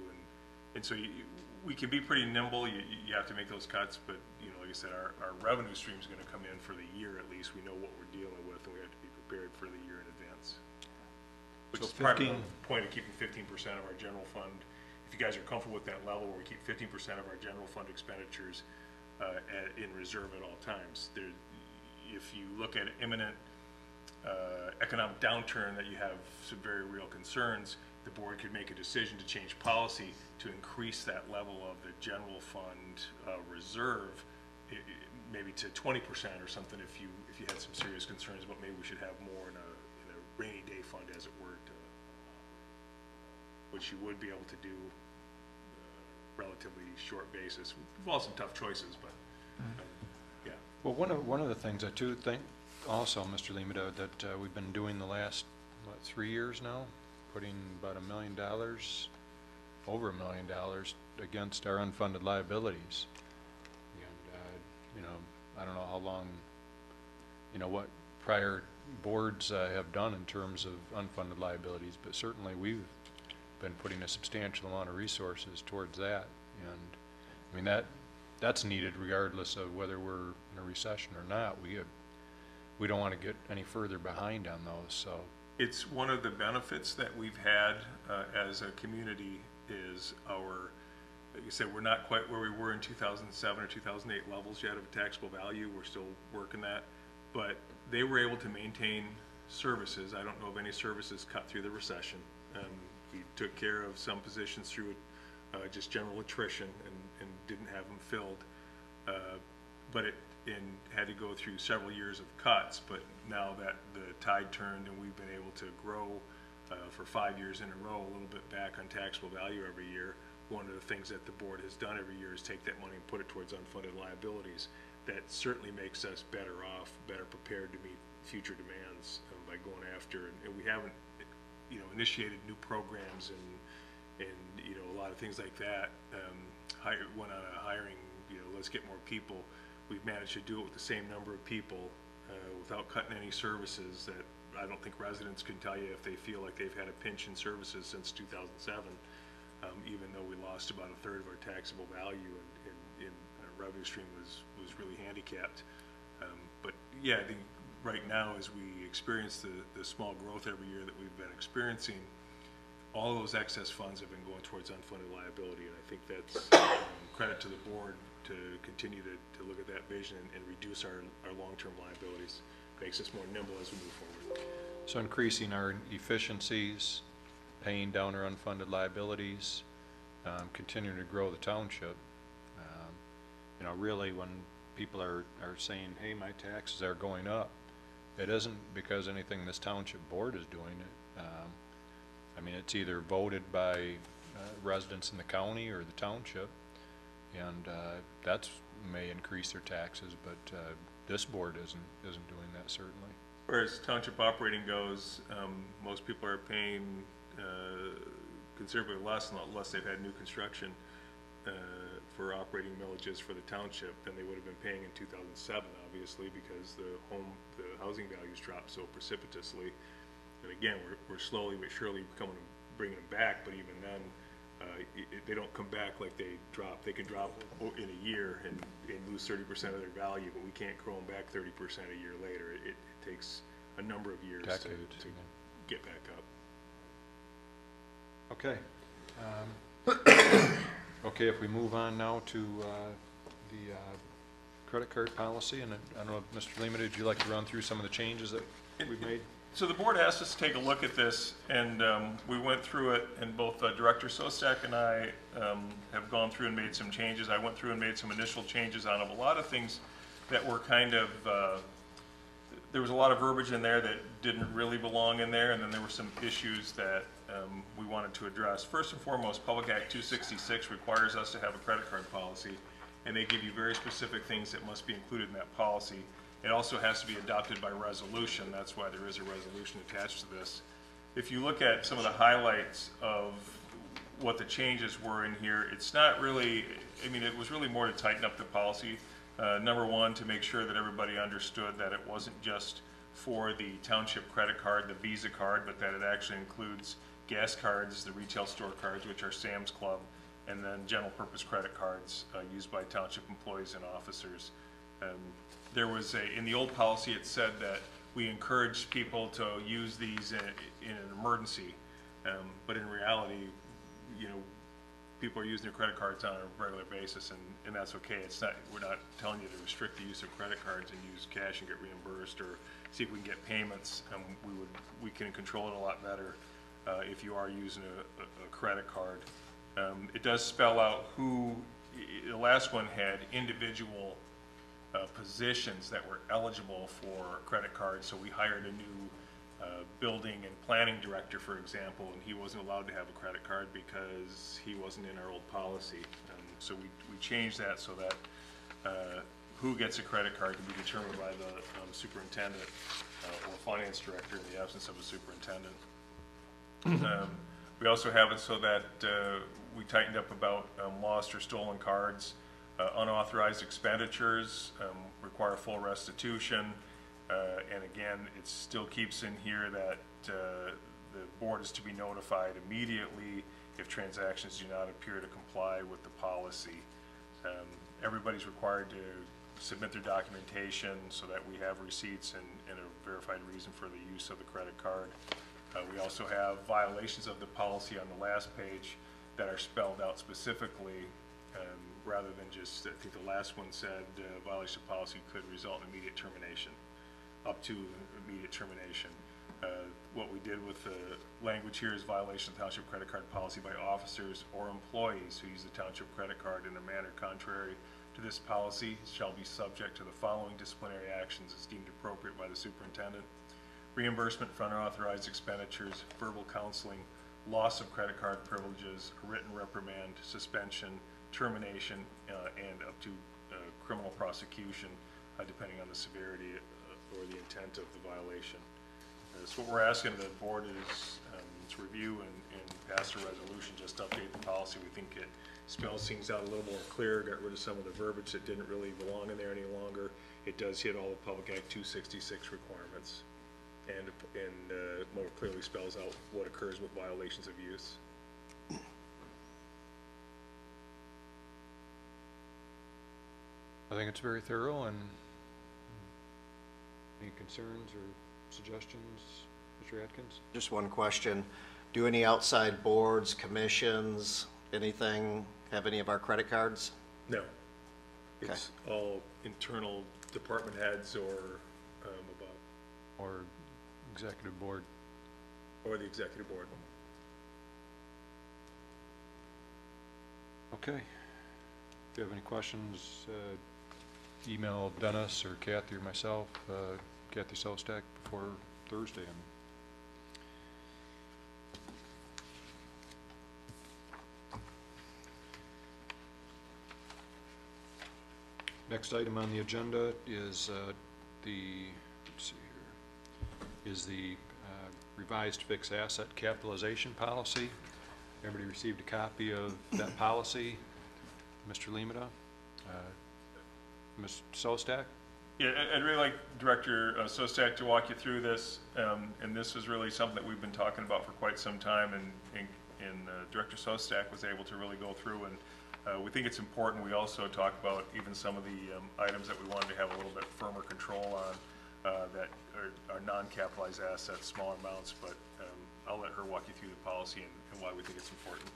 and so we can be pretty nimble. You have to make those cuts, but like I said, our revenue stream is going to come in for the year at least. We know what we're dealing with, and we have to be prepared for the year in advance. Which So is part of 15 the point of keeping 15% of our general fund. If if you guys are comfortable with that level where we keep 15% of our general fund expenditures in reserve at all times. If you look at imminent economic downturn that you have some very real concerns, the board could make a decision to change policy to increase that level of the general fund reserve, maybe to 20% or something if you had some serious concerns, but maybe we should have more in a rainy day fund, as it were, which you would be able to do relatively short basis. We've all some tough choices, but yeah. Well, one of the things I too think also, Mr. Limita, that we've been doing the last, what, 3 years now, putting about $1 million, over $1 million against our unfunded liabilities. And, you know, I don't know how long, you know, what prior boards have done in terms of unfunded liabilities, but certainly we've been putting a substantial amount of resources towards that. And I mean, that's needed regardless of whether we're in a recession or not. We don't want to get any further behind on those. So it's one of the benefits that we've had as a community is our, like you said, we're not quite where we were in 2007 or 2008 levels yet of taxable value. We're still working that, but they were able to maintain services. I don't know of any services cut through the recession. We took care of some positions through just general attrition and didn't have them filled, but it had to go through several years of cuts. But now that the tide turned and we've been able to grow for 5 years in a row, a little bit back on taxable value every year, one of the things that the board has done every year is take that money and put it towards unfunded liabilities. That certainly makes us better off, better prepared to meet future demands by going after, and we haven't, you know, initiated new programs and you know, a lot of things like that. Went on a hiring, you know, let's get more people. We've managed to do it with the same number of people without cutting any services. That I don't think residents can tell you if they feel like they've had a pinch in services since 2007, even though we lost about a third of our taxable value and revenue stream was really handicapped. But yeah, I think right now, as we experience the small growth every year that we've been experiencing, all those excess funds have been going towards unfunded liability, and I think that's credit to the board to continue to look at that vision and reduce our long-term liabilities. Makes us more nimble as we move forward. So increasing our efficiencies, paying down our unfunded liabilities, continuing to grow the township. You know, really, when people are saying, hey, my taxes are going up, it isn't because anything this township board is doing it. I mean, it's either voted by residents in the county or the township, and that's may increase their taxes, but this board isn't doing that, certainly. Whereas township operating goes, most people are paying considerably less unless they've had new construction for operating millages for the township than they would have been paying in 2007, obviously, because the housing values dropped so precipitously. And again, we're slowly but surely bringing them back, but even then, they don't come back like they drop. They can drop in a year and lose 30% of their value, but we can't grow them back 30% a year later. It takes a number of years to get back up. Okay. Okay, if we move on now to the credit card policy, and I don't know, Mr. Lehman, would you like to run through some of the changes that we've made? So the board asked us to take a look at this, and we went through it, and both Director Sosak and I have gone through and made some changes. I went through and made some initial changes on a lot of things that were kind of, there was a lot of verbiage in there that didn't really belong in there, and then there were some issues that we wanted to address. First and foremost, Public Act 266 requires us to have a credit card policy, and they give you very specific things that must be included in that policy. It also has to be adopted by resolution. That's why there is a resolution attached to this. If you look at some of the highlights of what the changes were in here, it's not really, I mean, it was really more to tighten up the policy. Number one, to make sure that everybody understood that it wasn't just for the township credit card, the Visa card, but that it actually includes gas cards, the retail store cards, which are Sam's Club, and then general purpose credit cards used by township employees and officers. There was in the old policy, it said that we encouraged people to use these in an emergency, but in reality, you know, people are using their credit cards on a regular basis, and that's okay. It's not, we're not telling you to restrict the use of credit cards and use cash and get reimbursed, or see if we can get payments. We can control it a lot better if you are using a credit card. It does spell out who, the last one had individual positions that were eligible for credit cards, so we hired a new building and planning director, for example, and he wasn't allowed to have a credit card because he wasn't in our old policy. So we changed that so that who gets a credit card can be determined by the superintendent or finance director in the absence of a superintendent. We also have it so that we tightened up about lost or stolen cards. Unauthorized expenditures require full restitution. And again, it still keeps in here that the board is to be notified immediately if transactions do not appear to comply with the policy. Everybody's required to submit their documentation so that we have receipts and a verified reason for the use of the credit card. We also have violations of the policy on the last page that are spelled out specifically, rather than just, I think the last one said violation of policy could result in immediate termination, up to immediate termination. What we did with the language here is violation of township credit card policy by officers or employees who use the township credit card in a manner contrary to this policy shall be subject to the following disciplinary actions as deemed appropriate by the superintendent: reimbursement for unauthorized expenditures, verbal counseling, loss of credit card privileges, a written reprimand, suspension, termination, and up to criminal prosecution, depending on the severity or the intent of the violation. So what we're asking the board is to review and pass a resolution, just update the policy. We think it spells things out a little more clear, got rid of some of the verbiage that didn't really belong in there any longer. It does hit all the Public Act 266 requirements, and more clearly spells out what occurs with violations of use. I think it's very thorough. And any concerns or suggestions, Mr. Atkins? Just one question. Do any outside boards, commissions, anything have any of our credit cards? No. Okay. It's all internal department heads or above. Or executive board? Or the executive board. Okay. If you have any questions, email Dennis or Kathy or myself, Kathy Sostak, before Thursday. Next item on the agenda is the revised fixed asset capitalization policy. Everybody received a copy of that policy. Mr. Limita, Ms. Sostak? Yeah, I'd really like Director Sostak to walk you through this, and this is really something that we've been talking about for quite some time, and Director Sostak was able to really go through, and we think it's important. We also talk about even some of the items that we wanted to have a little bit firmer control on that are non-capitalized assets, smaller amounts, but I'll let her walk you through the policy and why we think it's important.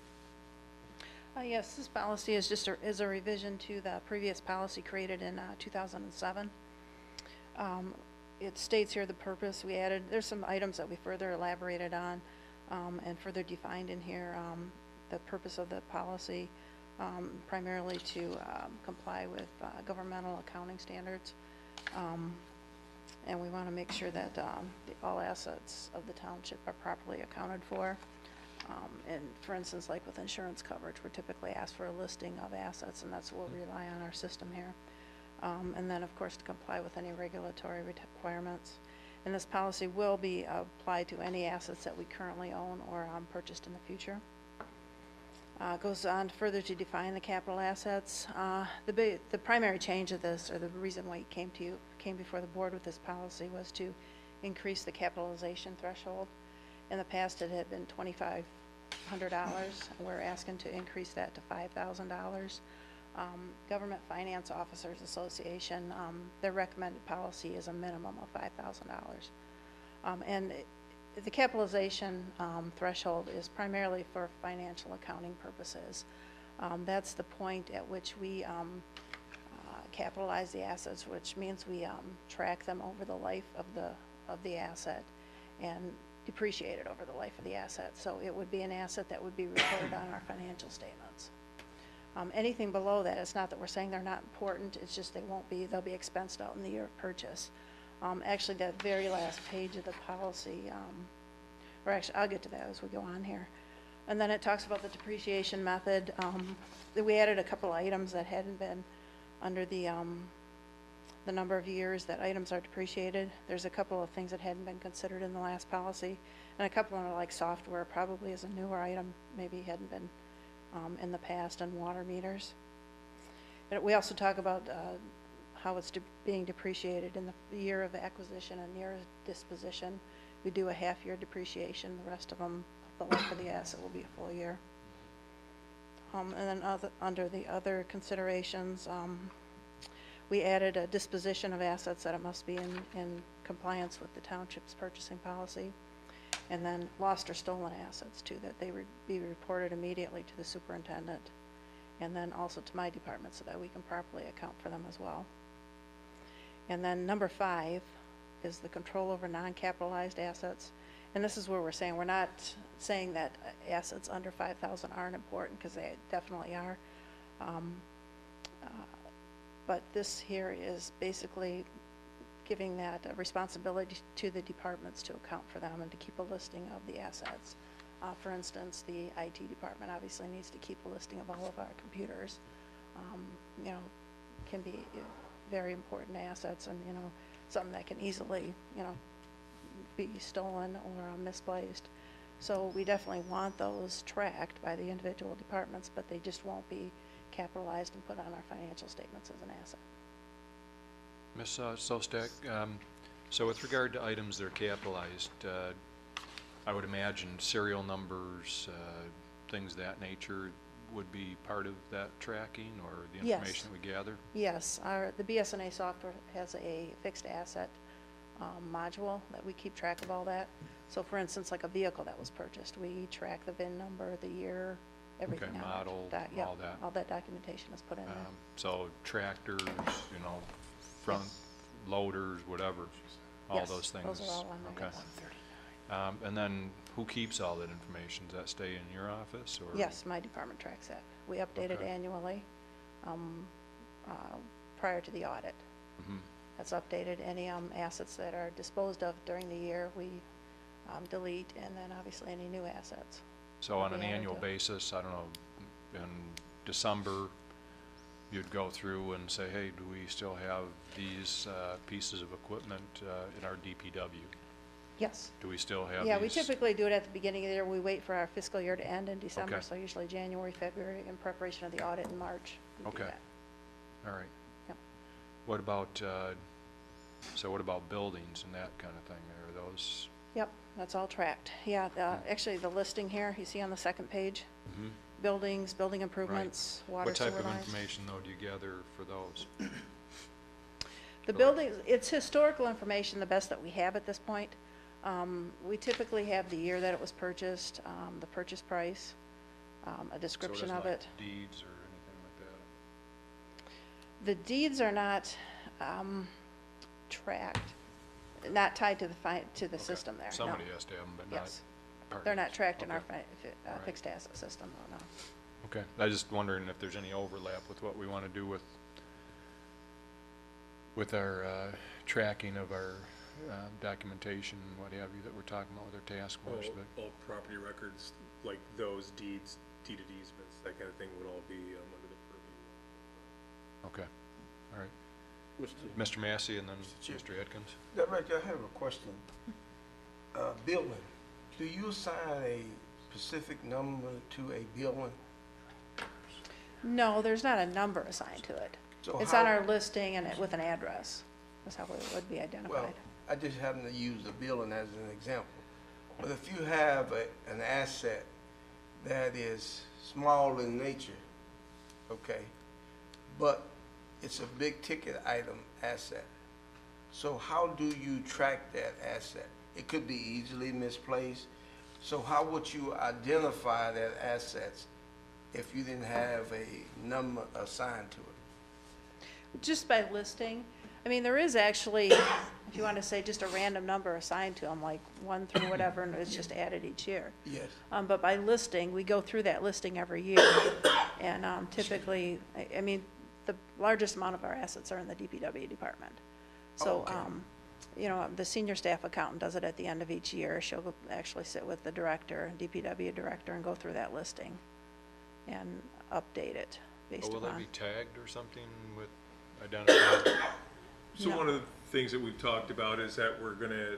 Yes, this policy is just is a revision to the previous policy created in 2007. It states here the purpose. There's some items that we further elaborated on and further defined in here. The purpose of the policy, primarily to comply with governmental accounting standards. And we want to make sure that all assets of the township are properly accounted for. And for instance, like with insurance coverage, we're typically asked for a listing of assets, and that's what we rely on our system here. And then, of course, to comply with any regulatory requirements. And this policy will be applied to any assets that we currently own or purchased in the future. Goes on further to define the capital assets. The primary change of this, or the reason why it came before the board with this policy, was to increase the capitalization threshold. In the past, it had been $2,500. We're asking to increase that to $5,000. Government Finance Officers Association, their recommended policy is a minimum of $5,000. And the capitalization threshold is primarily for financial accounting purposes. That's the point at which we capitalize the assets, which means we track them over the life of the asset and depreciate it over the life of the asset. So it would be an asset that would be recorded on our financial statements. Anything below that, it's not that we're saying they're not important, it's just they'll be expensed out in the year of purchase. Actually, that very last page of the policy, or actually, I'll get to that as we go on here. And then it talks about the depreciation method. We added a couple items that hadn't been under the number of years that items are depreciated. There's a couple of things that hadn't been considered in the last policy, and a couple of them are like software, probably is a newer item, maybe hadn't been in the past, and water meters. And we also talk about how it's being depreciated in the year of acquisition and year of disposition. We do a half-year depreciation. The rest of them, the life of the asset will be a full year. And then under the other considerations, we added a disposition of assets that it must be in compliance with the township's purchasing policy. And then lost or stolen assets too, that they be reported immediately to the superintendent, and then also to my department so that we can properly account for them as well. And then number 5 is the control over non-capitalized assets. And this is where we're saying, we're not saying that assets under 5,000 aren't important, because they definitely are. But this here is basically giving that responsibility to the departments to account for them and to keep a listing of the assets. For instance, the IT department obviously needs to keep a listing of all of our computers. You know, can be very important assets, and, you know, something that can easily, you know, be stolen or misplaced. So we definitely want those tracked by the individual departments, but they just won't be capitalized and put on our financial statements as an asset. Ms. Sostek, so with regard to items that are capitalized, I would imagine serial numbers, things of that nature would be part of that tracking, or the information that we gather? Yes, the BSNA software has a fixed asset module that we keep track of all that. So for instance, like a vehicle that was purchased, we track the VIN number, the year, everything. Okay, model, yeah, all that. All that documentation is put in there. So tractors, you know, front loaders, whatever, all Yes, those things. those are all on there. Okay. And then who keeps all that information? Does that stay in your office, or? Yes, my department tracks that. We update it Okay. annually prior to the audit. Mm-hmm. That's updated. Any assets that are disposed of during the year, we delete, and then obviously any new assets. So on will an be added annual to it. basis, I don't know, in December, you'd go through and say, hey, do we still have these pieces of equipment in our DPW? Yes. Do we still have Yeah, we these? typically do it at the beginning of the year. We wait for our fiscal year to end in December, Okay. so usually January, February, in preparation of the audit in March. We do Okay. that. All right. Yep. What about, so what about buildings and that kind of thing? Are those? Yep, that's all tracked. Yeah, actually, the listing here, you see on the second page, Mhm. buildings, building improvements, water, What sewer type of lines. information, though, do you gather for those? The buildings, it's historical information, the best that we have at this point. We typically have the year that it was purchased, the purchase price, a description So of it it. isn't like deeds or anything like that? The deeds are not tracked, not tied to the Okay. system there, no. Somebody has to have them, but not Yes. parties. They're not tracked in our Okay. Right. fixed asset system, no. Okay, I just wondering if there's any overlap with what we want to do with our tracking of our documentation, and what have you, that we're talking about with our task force, but, All property records, like those deeds, deeded easements, that kind of thing would all be under the purview. okay, all right. Mr. Mr. Massey and then Mr. Chair. Mr. Atkins. Director, I have a question. Building, do you assign a specific number to a building? No, there's not a number assigned to it. So It's how- on our listing and with an address. That's how it would be Well, identified. I just happen to use a building as an example. But if you have an asset that is small in nature, okay, but it's a big ticket item asset, so how do you track that asset? It could be easily misplaced. So how would you identify that assets if you didn't have a number assigned to it? Just by listing. I mean, there is actually, if you want to say just a random number assigned to them, like 1 through whatever, and it's just added each year. Yes. But by listing, we go through that listing every year. And typically, I mean, the largest amount of our assets are in the DPW department. So, Okay. you know, the senior staff accountant does it at the end of each year. She'll actually sit with the director, DPW director, and go through that listing and update it based Will that upon. be tagged or something with identified? So No. one of the things that we've talked about is that we're gonna,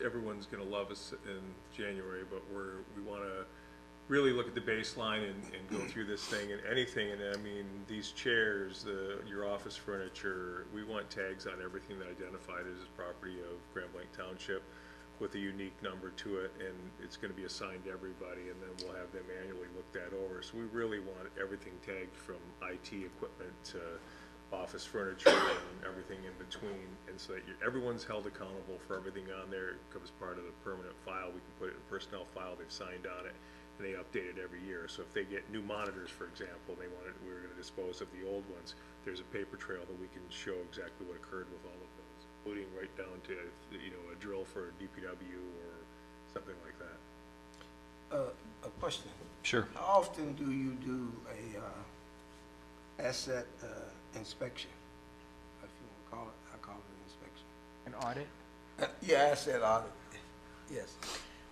everyone's gonna love us in January, but we wanna really look at the baseline and go through this thing and anything, and I mean, these chairs, your office furniture, we want tags on everything that identified as property of Grand Blanc Township with a unique number to it, and it's gonna be assigned to everybody, and then we'll have them annually look that over. So we really want everything tagged from IT equipment to office furniture and everything in between, and so that everyone's held accountable for everything on there. It becomes part of the permanent file. We can put it in personnel file, they've signed on it, and they update it every year. So if they get new monitors, for example, we're gonna dispose of the old ones, there's a paper trail that we can show exactly what occurred with all of those, including right down to, you know, a drill for a DPW or something like that. A question. Sure. How often do you do a asset inspection? If you want to call it, I call it an inspection. An audit? Yeah, asset audit. Yes.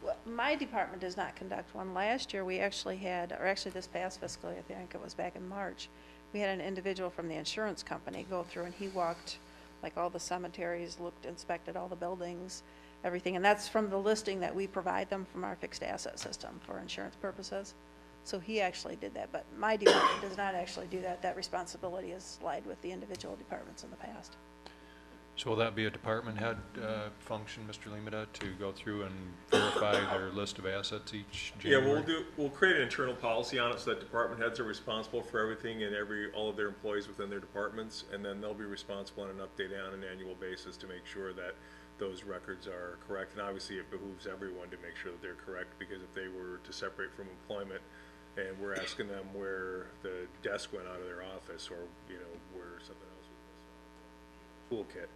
Well, my department does not conduct one. Last year, we actually had, or actually this past fiscal year, I think it was back in March, we had an individual from the insurance company go through and he walked like all the cemeteries, inspected all the buildings, everything. And that's from the listing that we provide them from our fixed asset system for insurance purposes. So he actually did that, but my department does not actually do that. That responsibility is lied with the individual departments in the past. So will that be a department head function, Mr. Limita, to go through and verify their list of assets each Yeah, January? we'll create an internal policy on it so that department heads are responsible for everything and all of their employees within their departments, and then they'll be responsible on an update on an annual basis to make sure that those records are correct. And obviously it behooves everyone to make sure that they're correct, because if they were to separate from employment and we're asking them where the desk went out of their office, or, you know, where something else was missing, toolkit,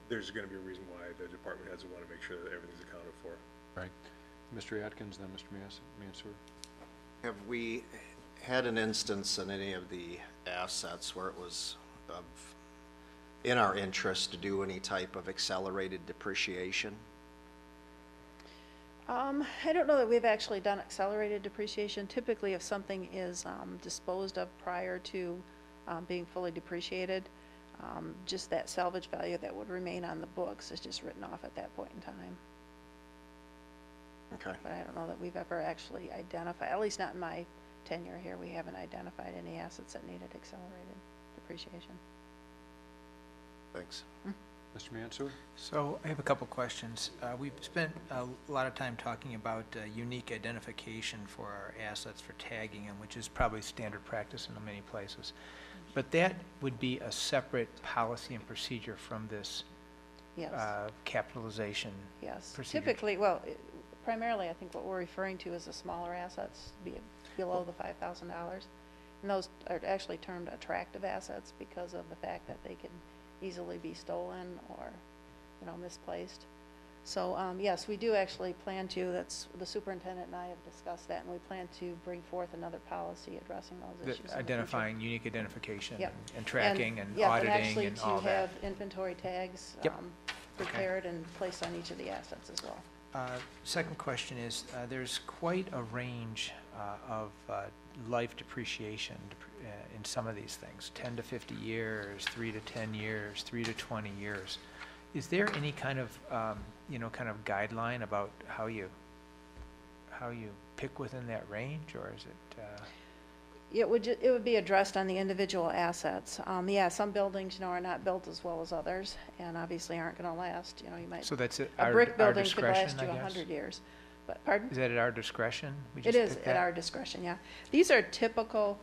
there's going to be a reason why the department heads want to make sure that everything's accounted for. Right. Mr. Atkins, then Mr. Mansour. Have we had an instance in any of the assets where it was in our interest to do any type of accelerated depreciation? I don't know that we've actually done accelerated depreciation. Typically, if something is disposed of prior to being fully depreciated, just that salvage value that would remain on the books is just written off at that point in time. Okay. But I don't know that we've ever actually identified, at least not in my tenure here, we haven't identified any assets that needed accelerated depreciation. Thanks. Mr. Mansour? So I have a couple questions. We've spent a lot of time talking about unique identification for our assets for tagging them, which is probably standard practice in many places. But that would be a separate policy and procedure from this Yes. capitalization Yes. procedure. Typically, well, primarily, I think what we're referring to is the smaller assets below the $5,000. And those are actually termed attractive assets because of the fact that they can easily be stolen or, you know, misplaced. So, yes, we do actually plan to, the superintendent and I have discussed that, and we plan to bring forth another policy addressing those issues in the future. Identifying unique identification Yep. and tracking and yeah, auditing actually and all to that. have inventory tags Yep. prepared and placed on each of the assets as well. Second question is, there's quite a range of life depreciation in some of these things, 10 to 50 years, 3 to 10 years, 3 to 20 years. Is there any kind of, kind of guideline about how you pick within that range, or is it? It would be addressed on the individual assets. Yeah, some buildings, are not built as well as others, and obviously aren't going to last. You might. So that's A our brick building could discretion, last you I guess? 100 years. But, pardon? Is that at our discretion? We It just is pick at that? our discretion, yeah. These are typical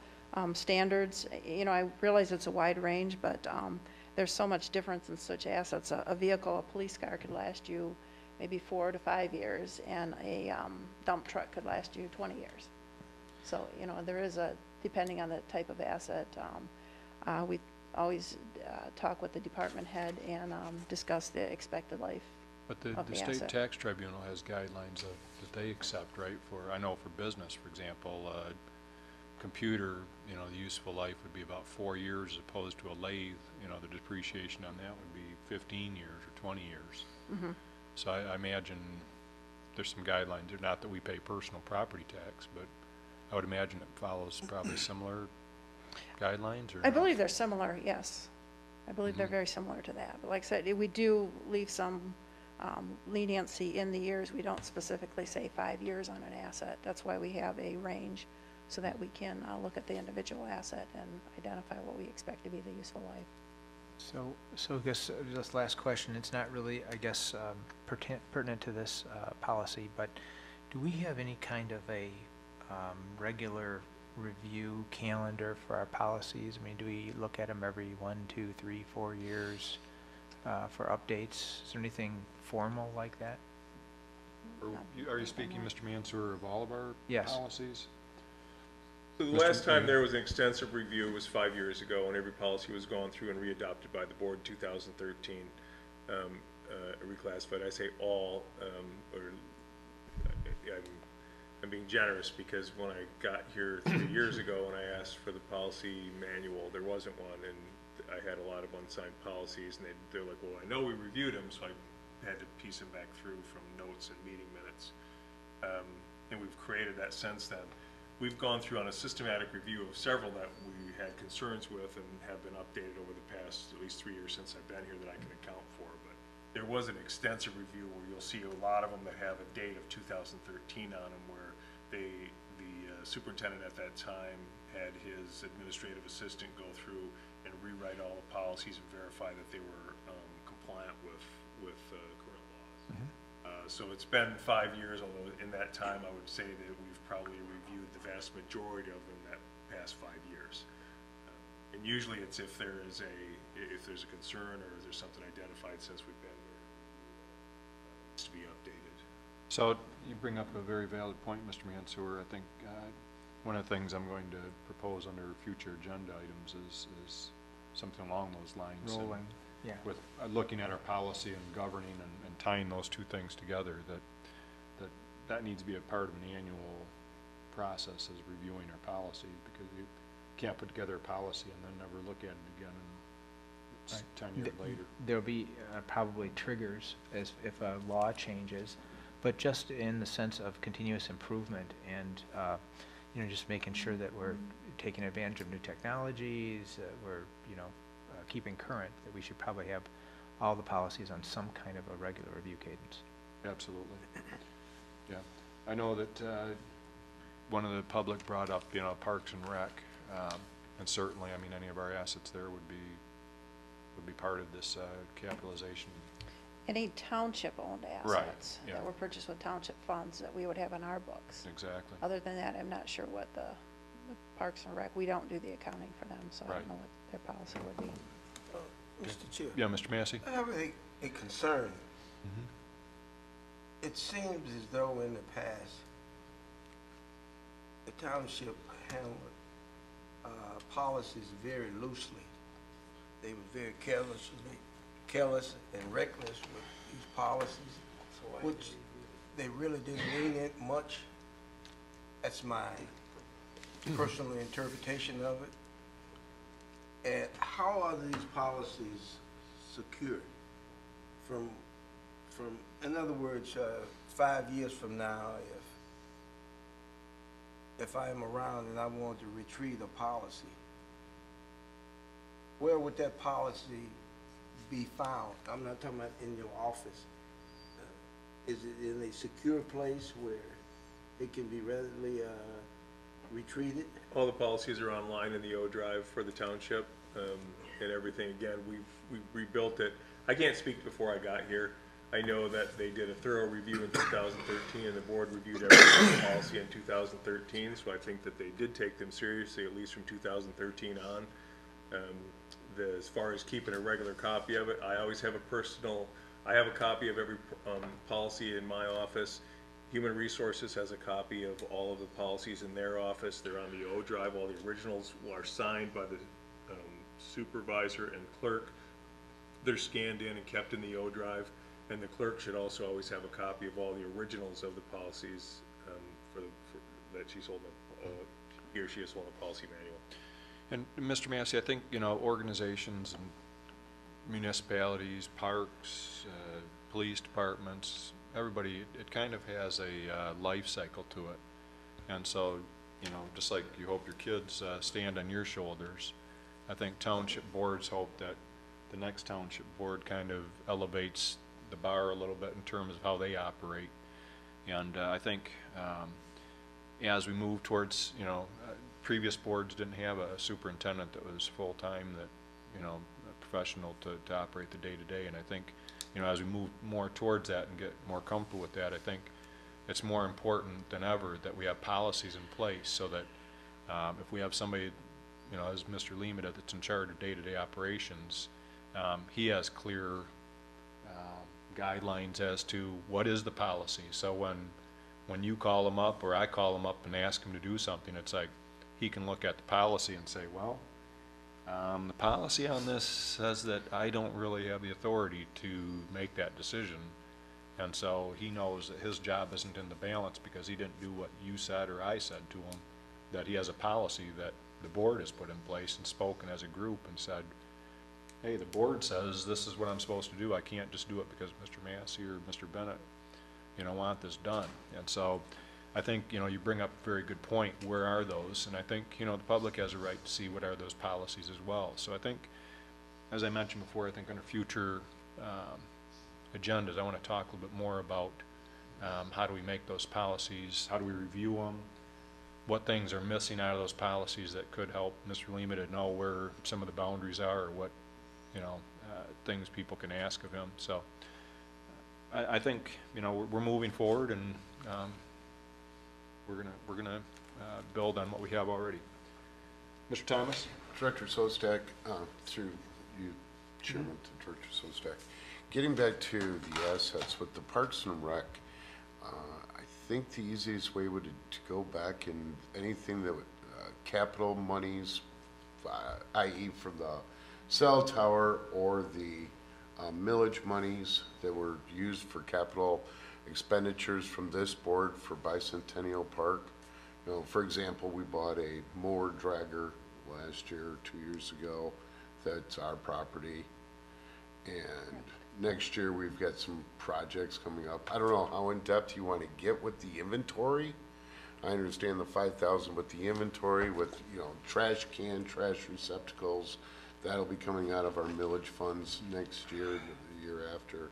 standards. I realize it's a wide range, but there's so much difference in such assets. A vehicle, a police car could last you, maybe 4 to 5 years, and a dump truck could last you 20 years. So, you know, there is a, depending on the type of asset, we always talk with the department head and discuss the expected life. But the Of the state asset. tax tribunal has guidelines that they accept, right? For, I know for business, for example, computer, you know, the useful life would be about 4 years as opposed to a lathe, you know, the depreciation on that would be 15 years or 20 years. Mm-hmm. So I imagine there's some guidelines there, not that we pay personal property tax, but I would imagine it follows probably similar guidelines, or? I believe they're similar, yes. I believe they're Mhm. very similar to that. But like I said, we do leave some leniency in the years. We don't specifically say 5 years on an asset. That's why we have a range, so that we can look at the individual asset and identify what we expect to be the useful life. So I guess this last question, it's not really, I guess, pertinent to this policy, but do we have any kind of a regular review calendar for our policies? I mean, do we look at them every 1, 2, 3, 4 years for updates? Is there anything formal like that? Are you speaking, Mr. Mansour, of all of our Yes. policies? So the last time there was an extensive review was 5 years ago, when every policy was gone through and readopted by the board in 2013, reclassified. I say all, or I'm being generous, because when I got here 3 years ago and I asked for the policy manual, there wasn't one, and I had a lot of unsigned policies, and they're like, well, I know we reviewed them, so I had to piece them back through from notes and meeting minutes. And we've created that since then. We've gone through on a systematic review of several that we had concerns with and have been updated over the past at least 3 years since I've been here that I can account for. But there was an extensive review where you'll see a lot of them that have a date of 2013 on them, where the superintendent at that time had his administrative assistant go through and rewrite all the policies and verify that they were compliant with current laws. Mhm. So it's been 5 years, although in that time I would say that we've probably reviewed the vast majority of them that past 5 years. And usually it's if there's a concern or there's something identified since we've been here, it needs to be updated. So you bring up a very valid point, Mr. Mansour. I think one of the things I'm going to propose under future agenda items is something along those lines. and Rolling, yeah. With looking at our policy and governing and tying those two things together, that needs to be a part of an annual process, is reviewing our policies, because you can't put together a policy and then never look at it again, and it's Right. 10 years later. There'll be probably triggers as if a law changes, but just in the sense of continuous improvement and, you know, just making sure that we're taking advantage of new technologies, we're, you know, keeping current, that we should probably have all the policies on some kind of a regular review cadence. Absolutely. Yeah. I know that one of the public brought up, you know, Parks and Rec, and certainly, I mean, any of our assets there would be part of this capitalization. Any township-owned Right, assets yeah. that were purchased with township funds that we would have on our books. Exactly. Other than that, I'm not sure what the Parks and Rec, we don't do the accounting for them, so I Right. don't know what their policy would be. Mr. Chair. Yeah, Mr. Massey? I have a concern. Mhm. It seems as though in the past, the township handled policies very loosely. They were very careless and reckless with these policies, which they really didn't mean it much. That's my personal interpretation of it. And how are these policies secured from, in other words, 5 years from now, if I am around and I want to retrieve a policy, where would that policy be found? I'm not talking about in your office. Is it in a secure place where it can be readily retrieved? All the policies are online in the O drive for the township, and everything. Again, we've rebuilt it. I can't speak before I got here. I know that they did a thorough review in 2013, and the board reviewed every single policy in 2013, so I think that they did take them seriously, at least from 2013 on. As far as keeping a regular copy of it, I always have a personal I have a copy of every policy in my office. Human Resources has a copy of all of the policies in their office. They're on the O drive. All the originals are signed by the supervisor and clerk. They're scanned in and kept in the O drive. And the clerk should also always have a copy of all the originals of the policies that she's holding, he or she is holding a policy manual. And Mr. Massey, I think, organizations and municipalities, parks, police departments, everybody, it kind of has a life cycle to it. And so, just like you hope your kids stand on your shoulders, I think township boards hope that the next township board kind of elevates the bar a little bit in terms of how they operate. And I think as we move towards, previous boards didn't have a superintendent that was full-time, that, professional to operate the day-to-day. And I think, as we move more towards that and get more comfortable with that, I think it's more important than ever that we have policies in place so that if we have somebody, as Mr. Lima, that's in charge of day-to-day operations, he has clear guidelines as to what is the policy. So when you call him up or I call him up and ask him to do something, it's like he can look at the policy and say, well, the policy on this says that I don't really have the authority to make that decision. And so he knows that his job isn't in the balance because he didn't do what you said or I said to him, that he has a policy that the board has put in place and spoken as a group and said, hey, the board says this is what I'm supposed to do. I can't just do it because Mr. Massey or Mr. Bennett, want this done. And so I think, you bring up a very good point. Where are those? And I think, the public has a right to see what are those policies as well. So I think, as I mentioned before, I think under future agendas, I want to talk a little bit more about how do we make those policies, how do we review them, what things are missing out of those policies that could help Mr. Lima to know where some of the boundaries are, or what, things people can ask of him. So I think, we're moving forward, and we're gonna build on what we have already. Mr. Thomas? Director Sostak, through you, Chairman, to Director Sostak. Getting back to the assets with the Parks and Rec, I think the easiest way would to go back and anything that would, capital monies, i.e. from the cell tower or the millage monies that were used for capital expenditures from this board for Bicentennial Park. For example, we bought a mower dragger last year, 2 years ago. That's our property. And next year we've got some projects coming up. I don't know how in depth you want to get with the inventory. I understand the 5,000, but the inventory with, trash can, trash receptacles, that'll be coming out of our millage funds next year, the year after.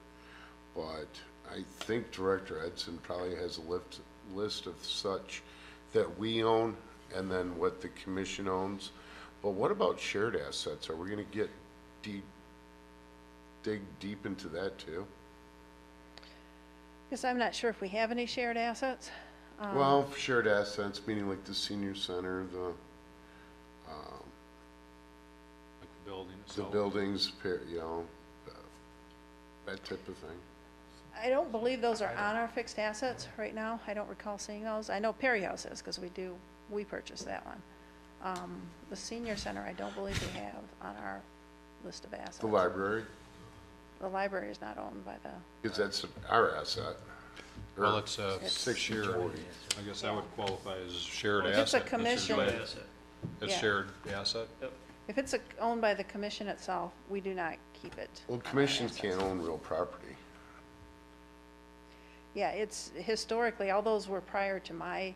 But I think Director Edson probably has a list of such that we own and then what the commission owns. But what about shared assets? Are we going to get dig deep into that too? Because I'm not sure if we have any shared assets. Well, shared assets, meaning like the senior center, the buildings, that type of thing. I don't believe those are on our fixed assets right now. I don't recall seeing those. I know Perry House is, because we purchased that one. The senior center, I don't believe we have on our list of assets. The library? The library is not owned by the... Because that's our asset. Well, it's shared. 60/40. I guess that would qualify as shared If asset. it's a commission, It's Yeah. shared asset? if it's owned by the commission itself, we do not keep it. Well, on our commissions assets. can't own real property. Yeah, it's historically, all those were prior to my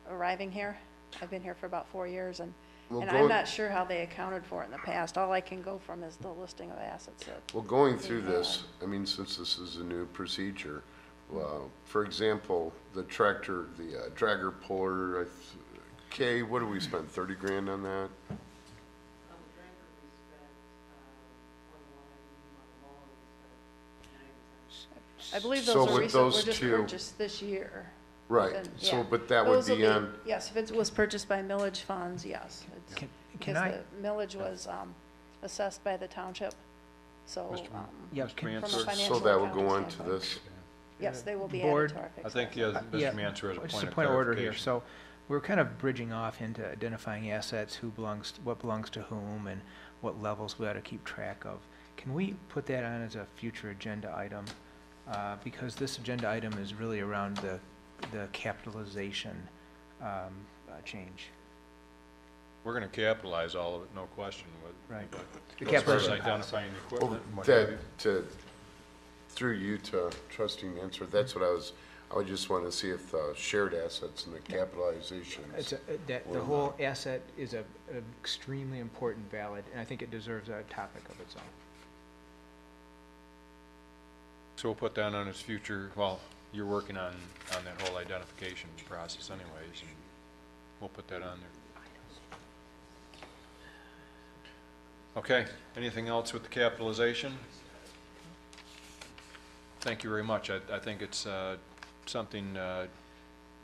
arriving here. I've been here for about 4 years, and Well, I'm not sure how they accounted for it in the past. All I can go from is the listing of assets that, Well, going through this, I mean, since this is a new procedure, for example, the tractor, the dragger puller, Kay, what do we spend, 30 grand on that? I believe So those are with recent, were those just two- purchased this year. Right, Then, so, yeah. but that would Those will be on, Yes, if it was purchased by millage funds, yes. Can Because I, the millage was assessed by the township. So, Yeah, Mr. can- from a Mansur? financial So that will accounting go on to standpoint, this? yes, they will be Board- added to our fixed I think, assets. yeah, Yeah, Mr. Mansur has a just point a of point of order here. clarification. So we're kind of bridging off into identifying assets, what belongs to whom, and what levels we ought to keep track of. Can we put that on as a future agenda item? Because this agenda item is really around the capitalization change. We're gonna capitalize all of it, no question, Right. but The as far as capitalization identifying the Well, equipment and what have you. through you to trustee Mansur, that's what I would just want to see if shared assets and the capitalization. The whole asset is a extremely important, valid, and I think it deserves a topic of its own. So we'll put that on its future, well, you're working on that whole identification process anyways, and we'll put that on there. Okay, anything else with the capitalization? Thank you very much. I think it's something that,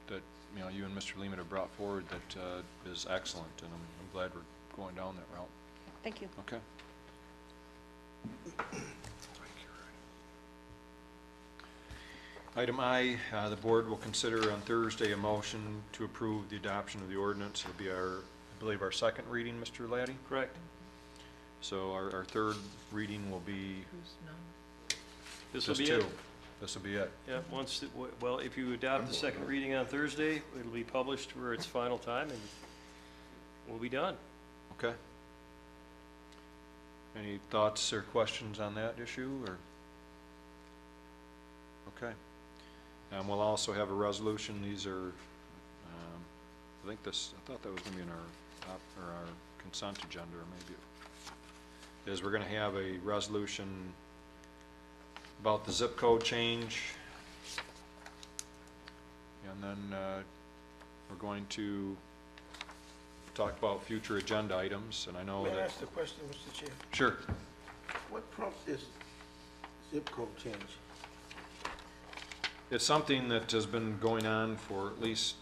you know, you and Mr. Lehman have brought forward that is excellent, and I'm glad we're going down that route. Thank you. Okay. Item I, the board will consider on Thursday a motion to approve the adoption of the ordinance. It'll be our, I believe, our second reading, Mr. Laddie? Correct. So our third reading will be Who's none? This will just be it. two. This will be it. Yeah, well, if you adopt the second reading on Thursday, it'll be published for its final time, and we'll be done. Okay. Any thoughts or questions on that issue, or? Okay. And we'll also have a resolution. These are, I thought that was gonna be in our consent agenda, or maybe it is. We're gonna have a resolution about the zip code change. And then, we're going to talk about future agenda items, and I know May I that. ask the question, Mr. Chair? Sure. What prompts this zip code change? It's something that has been going on for at least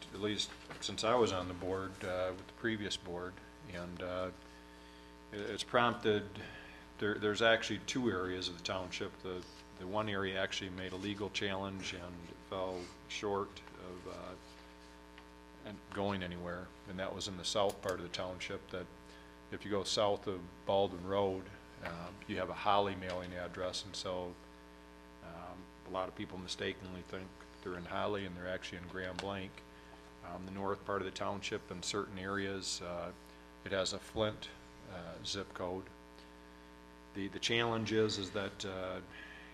since I was on the board, with the previous board, and it's prompted, there's actually two areas of the township. The one area actually made a legal challenge and fell short of going anywhere, and that was in the south part of the township. That if you go south of Baldwin Road, you have a Holly mailing address, and so a lot of people mistakenly think they're in Holly and they're actually in Grand Blanc. The north part of the township, in certain areas, it has a Flint zip code. The challenge is that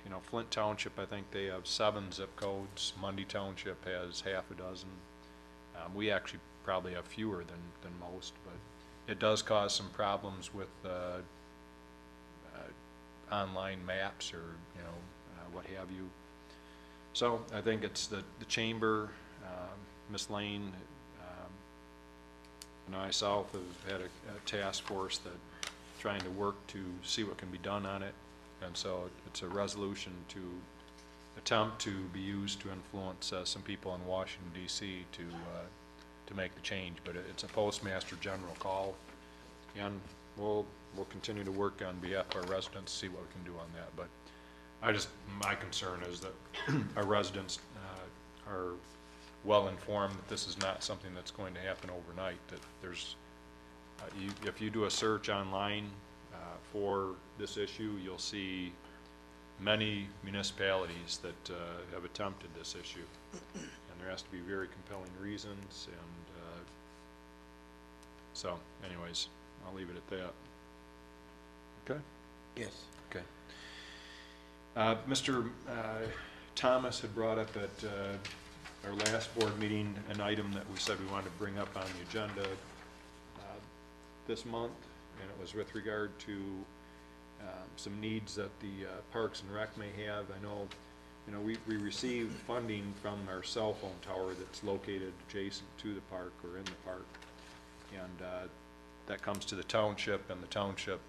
you know, Flint Township, I think they have 7 zip codes. Mundy Township has half a dozen. We actually probably have fewer than most, but it does cause some problems with online maps, or you know, what have you. So I think it's the chamber, Miss Lane, and I myself have had a task force that trying to work to see what can be done on it, and so it's a resolution to attempt to be used to influence some people in Washington D.C. to make the change. But it's a postmaster general call, and we'll continue to work on behalf of our residents, see what we can do on that. But my concern is that our residents are well informed that this is not something that's going to happen overnight, that there's, if you do a search online for this issue, you'll see many municipalities that have attempted this issue. And there has to be very compelling reasons, and so anyways, I'll leave it at that. Okay? Yes. Okay. Mr. Thomas had brought up at our last board meeting an item that we said we wanted to bring up on the agenda this month, and it was with regard to some needs that the Parks and Rec may have. I know, you know, we received funding from our cell phone tower that's located adjacent to the park, or in the park, and that comes to the township, and the township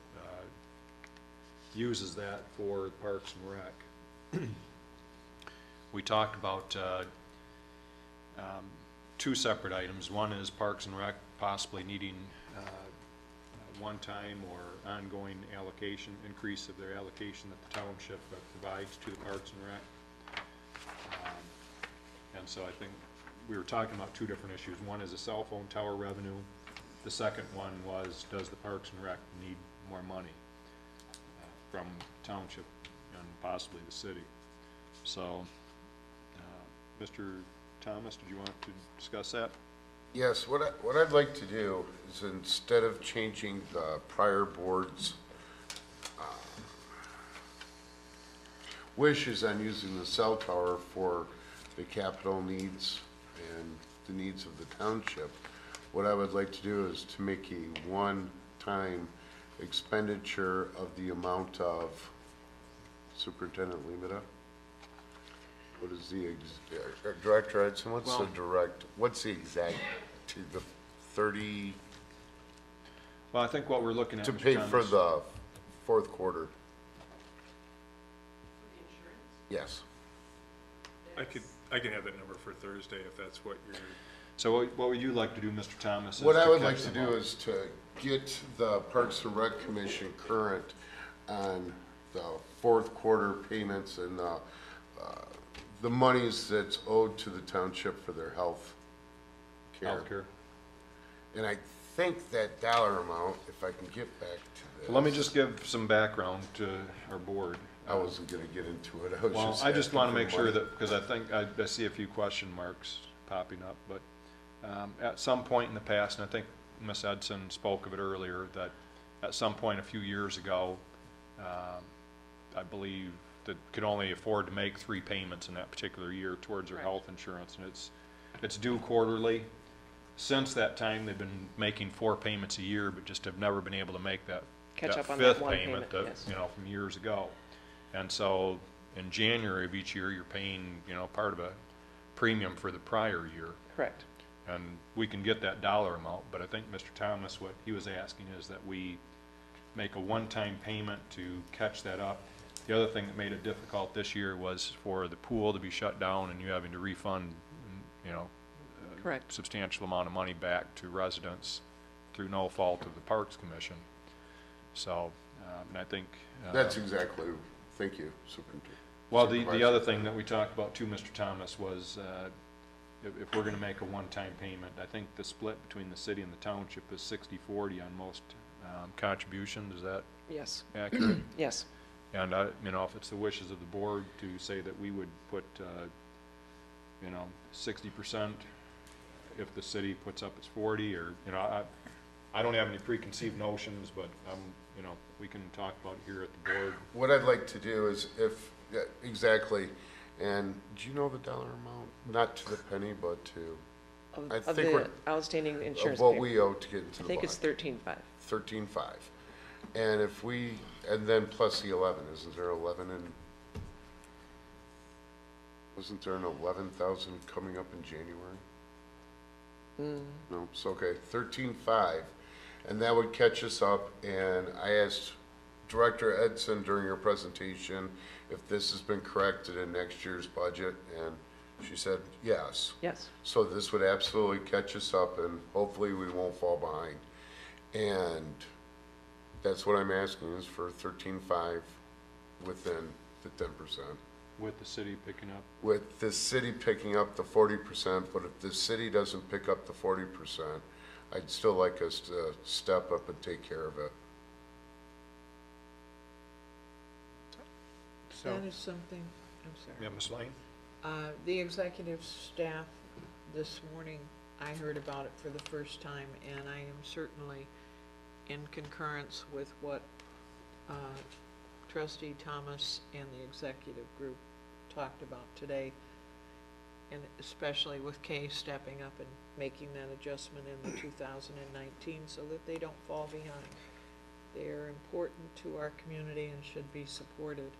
uses that for Parks and Rec. We talked about 2 separate items. One is Parks and Rec possibly needing one-time or ongoing allocation, increase of their allocation that the township provides to the Parks and Rec. And so I think we were talking about two different issues. One is the cell phone tower revenue. The second one was, does the Parks and Rec need more money from township and possibly the city? So, Mr. Thomas, did you want to discuss that? Yes, what I'd like to do is, instead of changing the prior board's wishes on using the cell tower for the capital needs and the needs of the township, what I would like to do is to make a one-time expenditure of the amount of, Superintendent Limita? What is the, Director Edson, what's the exact, to the 30, Well, I think what we're looking at, to Mr. pay for Thomas, the fourth quarter? Yes. I can have that number for Thursday if that's what you're. so what would you like to do, Mr. Thomas? What I would catch like to them do up? is to get the Parks and Rec Commission current on the fourth quarter payments and the monies that's owed to the township for their health care. Healthcare. And I think that dollar amount, if I can get back to this. Well, let me just give some background to our board. I wasn't gonna get into it, I was Well, just I just asking want to for make sure money. that, because I think, I see a few question marks popping up, but at some point in the past, and I think Ms. Edson spoke of it earlier, that at some point a few years ago, I believe that could only afford to make 3 payments in that particular year towards their health insurance, and it's due quarterly. Since that time, they've been making 4 payments a year, but just have never been able to make that Catch up on that 5th one payment payment, that, yes. you know, from years ago. And so in January of each year, you're paying, you know, part of a premium for the prior year. Correct. And we can get that dollar amount, but I think Mr. Thomas, what he was asking is that we make a one-time payment to catch that up. The other thing that made it difficult this year was for the pool to be shut down and you having to refund, you know, Correct. substantial amount of money back to residents through no fault of the Parks Commission. So, and I think... That's exactly, thank you, Superintendent. Well, the other thing that we talked about too, Mr. Thomas, was if we're gonna make a one-time payment, I think the split between the city and the township is 60-40 on most contributions. Is that Yes. accurate? Yes. And you know, if it's the wishes of the board to say that we would put, you know, 60%, if the city puts up its 40, or, you know, I don't have any preconceived notions, but you know, we can talk about it here at the board. What I'd like to do is, if, yeah, exactly, and do you know the dollar amount? Not to the penny, but to, I Of think the we're, outstanding insurance of what payment. we owe to get into I the think it's bond. 13.5. 13.5. And if we, and then plus the 11, isn't there 11 in, wasn't there an 11,000 coming up in January? No, so okay, 13.5, and that would catch us up, and I asked Director Edson during her presentation if this has been corrected in next year's budget, and she said yes. Yes. So this would absolutely catch us up, and hopefully we won't fall behind. And that's what I'm asking, is for 13.5 within the 10%. With the city picking up. With the city picking up the 40%, but if the city doesn't pick up the 40%, I'd still like us to step up and take care of it. So, That is something, I'm sorry. Yeah, Ms. Lane? The executive staff, this morning, I heard about it for the first time, and I am certainly in concurrence with what Trustee Thomas and the executive group talked about today, and especially with Kay stepping up and making that adjustment in the 2019 so that they don't fall behind. They are important to our community and should be supported.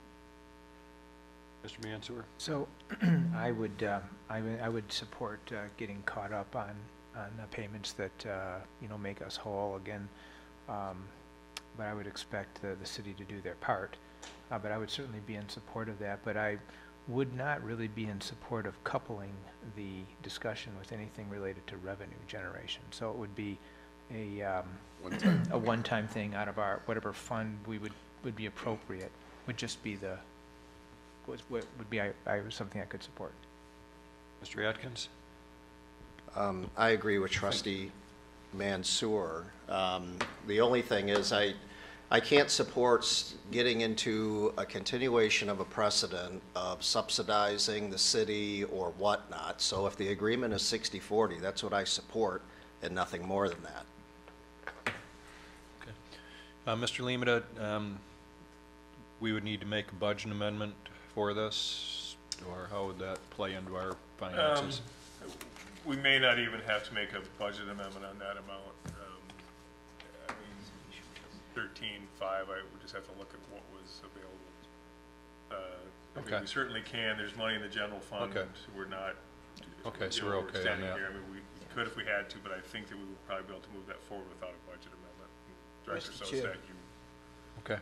Mr. Mansour? so I would support getting caught up on payments that you know, make us whole again. But I would expect the city to do their part. But I would certainly be in support of that. But I would not really be in support of coupling the discussion with anything related to revenue generation. So it would be a one-time thing out of our, whatever fund would be appropriate, would just be would be something I could support. Mr. Atkins? I agree with Trustee Mansour. The only thing is I can't support getting into a continuation of a precedent of subsidizing the city or whatnot. So if the agreement is 60-40, that's what I support and nothing more than that. Mr. Limita, we would need to make a budget amendment for this, or how would that play into our finances? We may not even have to make a budget amendment on that amount. I mean, 13.5, I would just have to look at what was available. I mean, Okay. we certainly can. There's money in the general fund. Okay. So we're not. Okay, so you we're know, okay on standing that. here. I mean, we could if we had to, but I think that we would probably be able to move that forward without a budget amendment. Director Mr. Chair. Sosek, you Okay.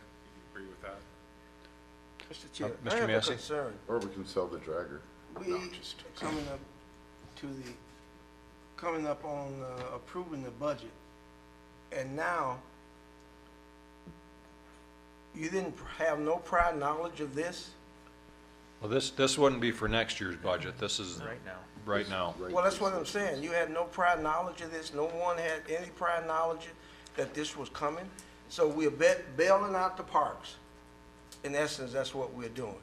agree with that? Mr. Chair, Mr. I have a Massey? concern. Or we can sell the dragger. We coming up on approving the budget, and now you didn't have no prior knowledge of this? Well, this wouldn't be for next year's budget. This is Right now. right now. Well, that's what I'm saying. You had no prior knowledge of this. No one had any prior knowledge that this was coming. So we're bailing out the parks. In essence, that's what we're doing.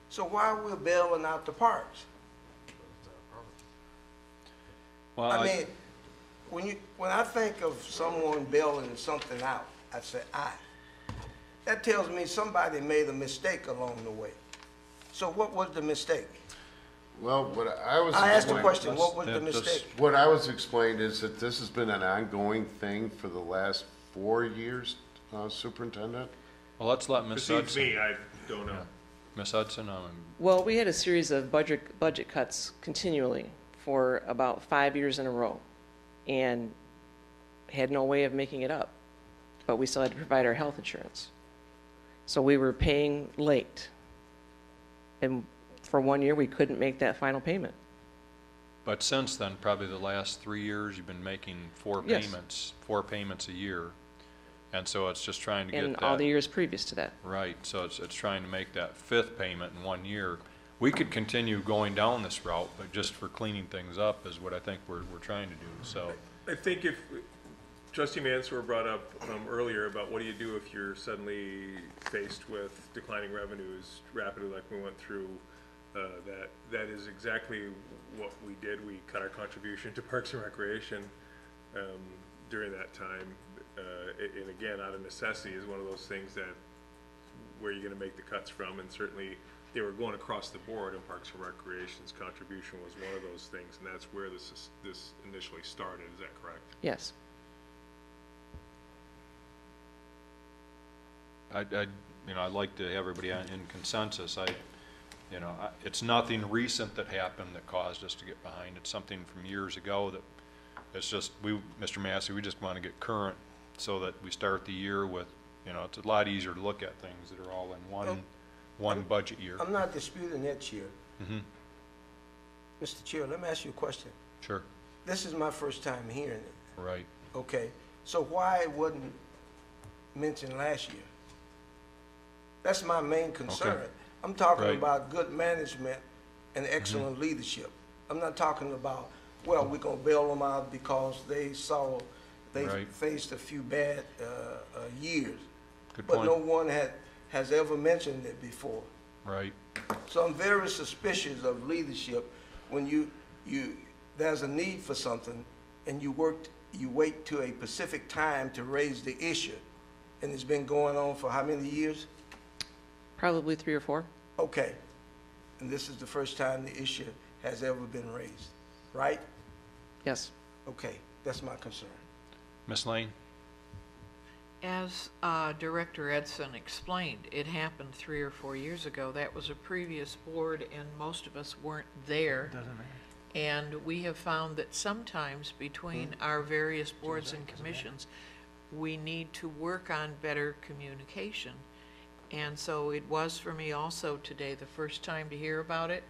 So why are we bailing out the parks? Well, I mean, when I think of someone bailing something out, I say, that tells me somebody made a mistake along the way. So what was the mistake? Well, what I was. I asked the explaining- question, what was the That- that's- mistake? What I was explained is that this has been an ongoing thing for the last 4 years, Superintendent. well, let's let Ms. Precedes Hudson. me, I don't know. Ms. Hudson, Well, we had a series of budget cuts continually for about 5 years in a row, and had no way of making it up. But we still had to provide our health insurance. So we were paying late. And for 1 year, we couldn't make that final payment. but since then, probably the last 3 years, you've been making four Yes. payments a year. And so it's just trying to get And that. all the years previous to that. Right, so it's trying to make that fifth payment in 1 year. We could continue going down this route, but just for cleaning things up is what I think we're trying to do, so. I think if Trustee Mansour brought up earlier about what do you do if you're suddenly faced with declining revenues rapidly like we went through, that is exactly what we did. We cut our contribution to Parks and Recreation during that time. And again, out of necessity is one of those things that where you're going to make the cuts from, and certainly they were going across the board, and Parks and Recreation's contribution was one of those things, and that's where this initially started. Is that correct? Yes. I'd like to have everybody in consensus. It's nothing recent that happened that caused us to get behind. It's something from years ago that it's just, Mr. Massey, we just want to get current so that we start the year with, it's a lot easier to look at things that are all in one budget year. I'm not disputing that, Chair. Mm-hmm. Mr. Chair, let me ask you a question. Sure, This is my first time hearing it, right. okay? So why it wasn't mentioned last year? That's my main concern. Okay. I'm talking Right. about good management and excellent leadership. I'm not talking about, well, we're gonna bail them out because they Right. faced a few bad years. Good But no point, one has ever mentioned it before. right. So I'm very suspicious of leadership when there's a need for something and you wait to a specific time to raise the issue. And it's been going on for how many years? Probably 3 or 4. Okay. And this is the first time the issue has ever been raised, right? Yes. Okay, that's my concern. Ms. Lane? As Director Edson explained, it happened 3 or 4 years ago. That was a previous board, and most of us weren't there. Doesn't matter. And we have found that sometimes between our various boards and commissions, we need to work on better communication. And so it was for me also today the first time to hear about it,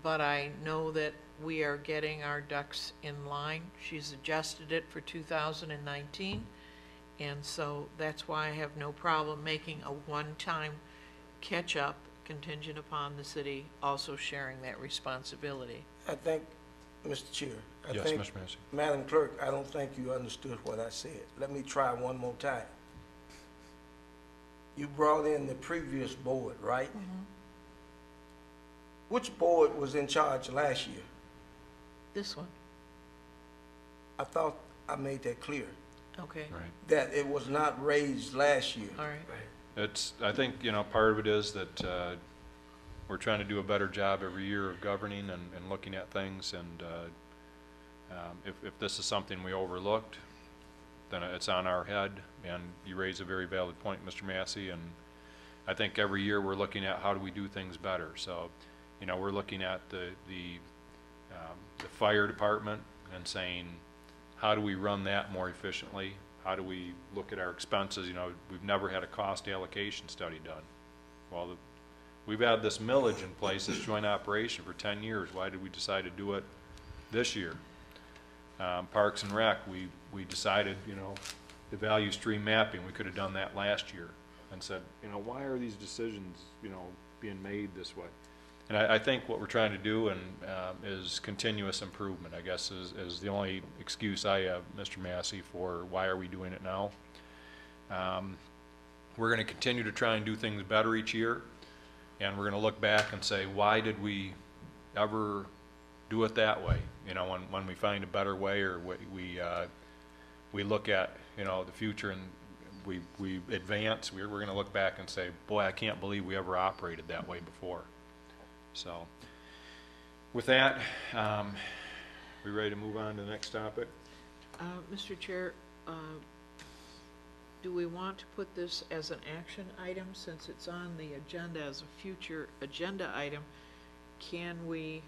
but I know that we are getting our ducks in line. She's adjusted it for 2019, and so that's why I have no problem making a one-time catch-up contingent upon the city also sharing that responsibility. I think, Mr. Chair, Yes, think, Mr. Massey. Madam Clerk, I don't think you understood what I said. Let me try one more time. You brought in the previous board, right? Which board was in charge last year? This one, I thought I made that clear, okay, Right. that it was not raised last year. all right. It's, I think, you know, part of it is that we're trying to do a better job every year of governing and looking at things, and if this is something we overlooked, then it's on our head, and you raise a very valid point, Mr. Massey, and I think every year we're looking at how do we do things better. So, you know, we're looking at the fire department and saying, how do we run that more efficiently? How do we look at our expenses? You know, we've never had a cost allocation study done. Well, we've had this millage in place, this joint operation for 10 years. Why did we decide to do it this year? Parks and Rec, we decided, you know, the value stream mapping, we could have done that last year and said, you know, why are these decisions, you know, being made this way? And I think what we're trying to do is continuous improvement, I guess, is the only excuse I have, Mr. Massey, for why are we doing it now. We're going to continue to try and do things better each year, and we're going to look back and say, why did we ever do it that way? You know, when we find a better way, or we look at, you know, the future and we advance, we're going to look back and say, boy, I can't believe we ever operated that way before. So, with that, we ready to move on to the next topic? Mr. Chair, do we want to put this as an action item since it's on the agenda as a future agenda item? Can we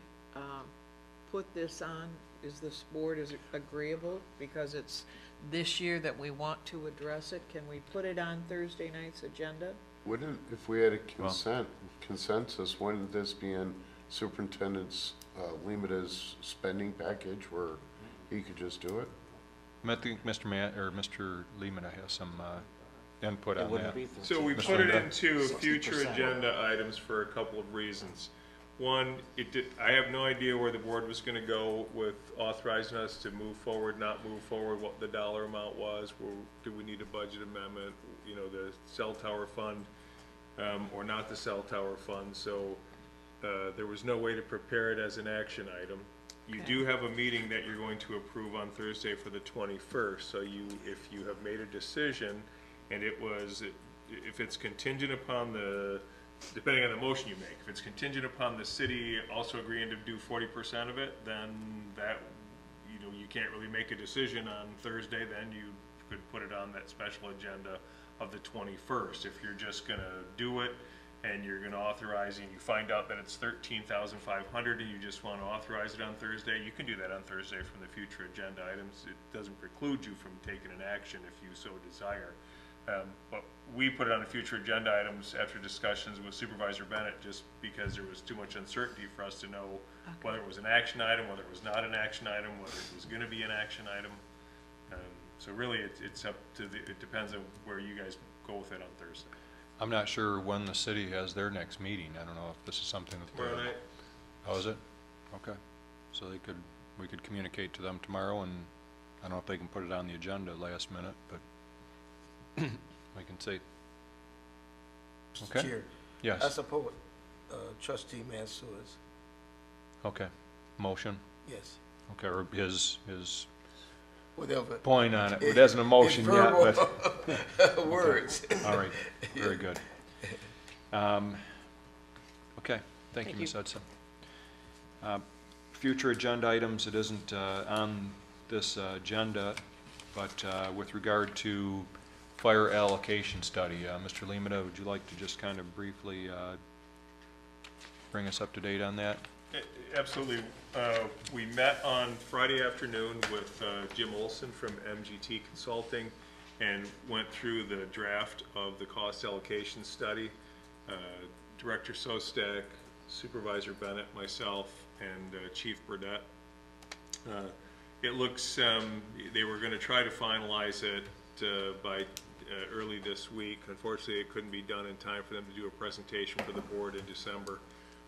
put this on? Is this board agreeable because it's this year that we want to address it? Can we put it on Thursday night's agenda? Wouldn't, if we had a consensus, wouldn't this be in Superintendent's Limita's spending package where he could just do it? I think Mr. Lehman has some input on that. So we Mr. put it Linda? into future agenda items for a couple of reasons. One, I have no idea where the board was going to go with authorizing us to move forward, not move forward, what the dollar amount was, do we need a budget amendment, you know, the cell tower fund, or not the cell tower fund. So there was no way to prepare it as an action item. You do have a meeting that you're going to approve on Thursday for the 21st. So if you have made a decision, and if it's contingent upon depending on the motion you make, if it's contingent upon the city also agreeing to do 40% of it, then that, you know, you can't really make a decision on Thursday. Then you could put it on that special agenda of the 21st. If you're just going to do it and you're going to authorize it and you find out that it's $13,500 and you just want to authorize it on Thursday, you can do that on Thursday from the future agenda items. It doesn't preclude you from taking an action if you so desire. But we put it on the future agenda items after discussions with Supervisor Bennett, just because there was too much uncertainty for us to know whether it was an action item, whether it was not an action item, whether it was going to be an action item. So really, it's up to it depends on where you guys go with it on Thursday. I'm not sure when the city has their next meeting. I don't know if this is something that Tomorrow night. Oh, is it? Okay. So we could communicate to them tomorrow, and I don't know if they can put it on the agenda last minute, but we can see. Mr. Okay. Chair, Yes. I support Trustee Mansour's. Okay. Motion. Yes. Okay, or his Whatever. point on it. It isn't a motion yet, but words. okay. All right. Very good. Okay. Thank you, Ms. Hudson. Future agenda items. It isn't on this agenda, but with regard to fire allocation study, Mr. Limita, would you like to just kind of briefly bring us up to date on that? Absolutely. We met on Friday afternoon with Jim Olson from MGT Consulting and went through the draft of the cost allocation study. Director Sostek, Supervisor Bennett, myself, and Chief Burdett. It looks, they were going to try to finalize it by early this week. Unfortunately, it couldn't be done in time for them to do a presentation for the board in December.